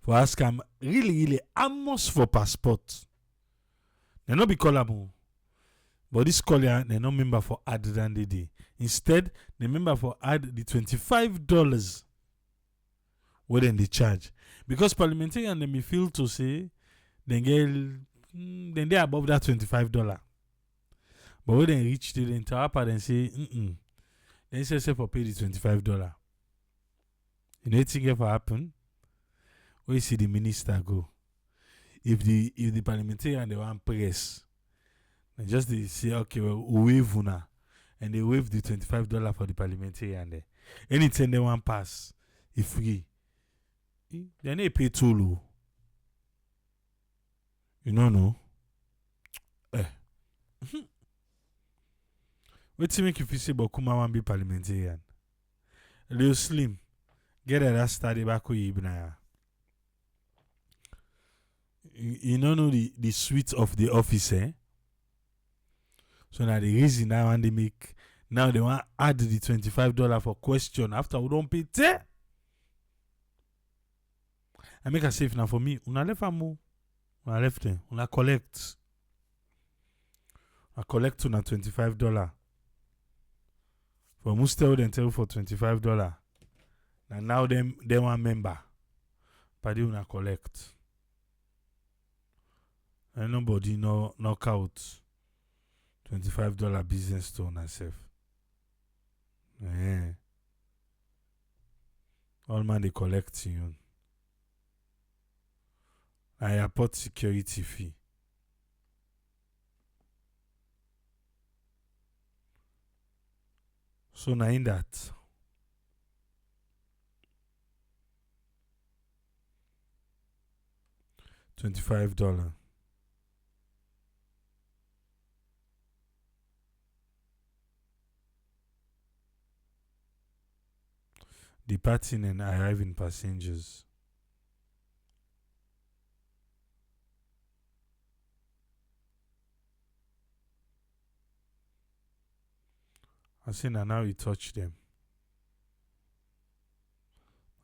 S1: for ask him really almost for passport. They not be callable. But this caller, they no member for add than the day. Instead, the member for add the $25 what then they charge. Because parliamentary and they feel to say then they above that $25. But when they reach the entire part and say, then say for pay the $25. You know what thing ever happen? Where you see the minister go? If the parliamentarian they want press, and just they say, okay, well, we waive una, and they waive the $25 for the parliamentarian there. Anything they want pass, if free. Then they pay too low. You know? What make you feel say about Kuma wan be parliamentarian? Leo Slim, get that study back with Ibnaya. You know the suite of the office, eh? So now the reason now and they make now they want add the $25 for question after we don't pay te. I make a safe now for me. Una left amo. Una left them. Una collect. I collect una $25. For Muster then tell for $25. And now them one member. Padi una collect. And nobody no knock out $25 business to on herself. Yeah. All man they collect you. I airport security fee. So now in that $25. Departing and arriving passengers. I say now you touch them.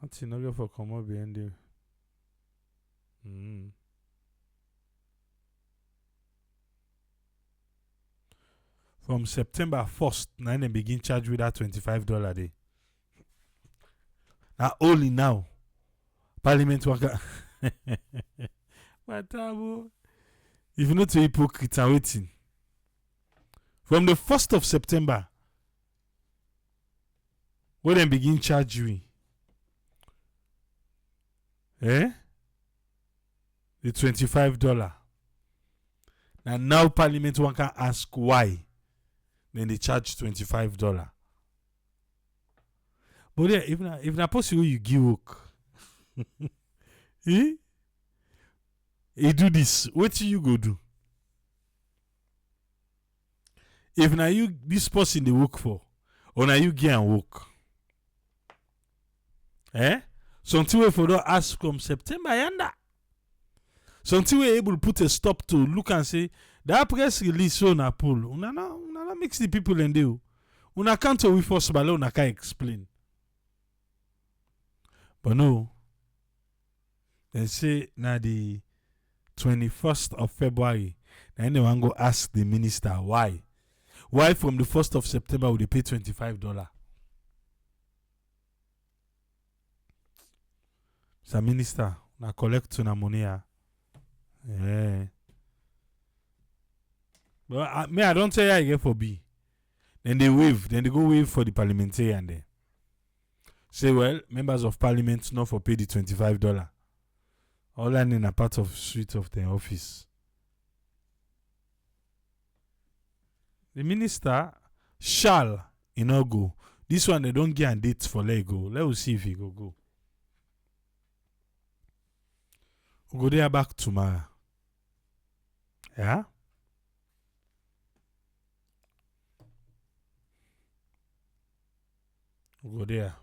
S1: That's enough for come up behind you. From September 1st, now they begin charge with that $25 a day. Now only now, Parliament worker. But if you not to hypocrite and waiting. From the 1st of September, when they begin charge you, the $25. And now Parliament one can ask why. Then they charge $25. But yeah, if na possible you give work, eh? You do this, what you go do? If na you this person they work for, or na you get and work, eh? Something we for don't ask from September yanda. Something we able to put a stop to look and say that press release so na pull. Una na mix the people and do. Una can't we force balo una can explain. But no, they say na the 21st of February. Then they want go ask the minister why. Why from the 1st of September would they pay $25? Mr. Minister, na collect na money. Yeah. But I don't tell you I get for B. Then they waive. Then they go waive for the parliamentary and then say, well, members of parliament not for pay the $25. All I in a part of suite of the office. The minister shall go. This one they don't get a date for let go. Let's see if he go. We'll go there back tomorrow. Yeah? We'll go there.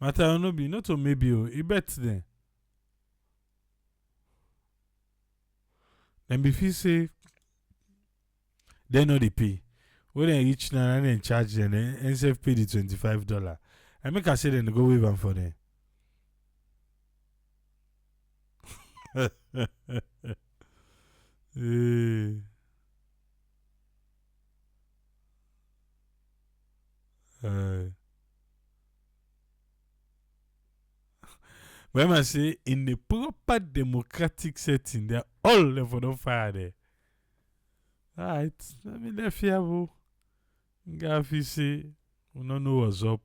S1: Matter no be not to maybe you bet then. Then if you say they know they pay. When they reach now and then charge them, NSF pay the $25. I make I say then go waive them for them. When I say in the proper democratic setting, they're all left for the fire there. Alright, let me left here, bro. Gaffy say, we don't know what's up.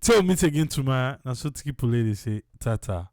S1: Tell me again tomorrow. Now, so to keep they say, tata.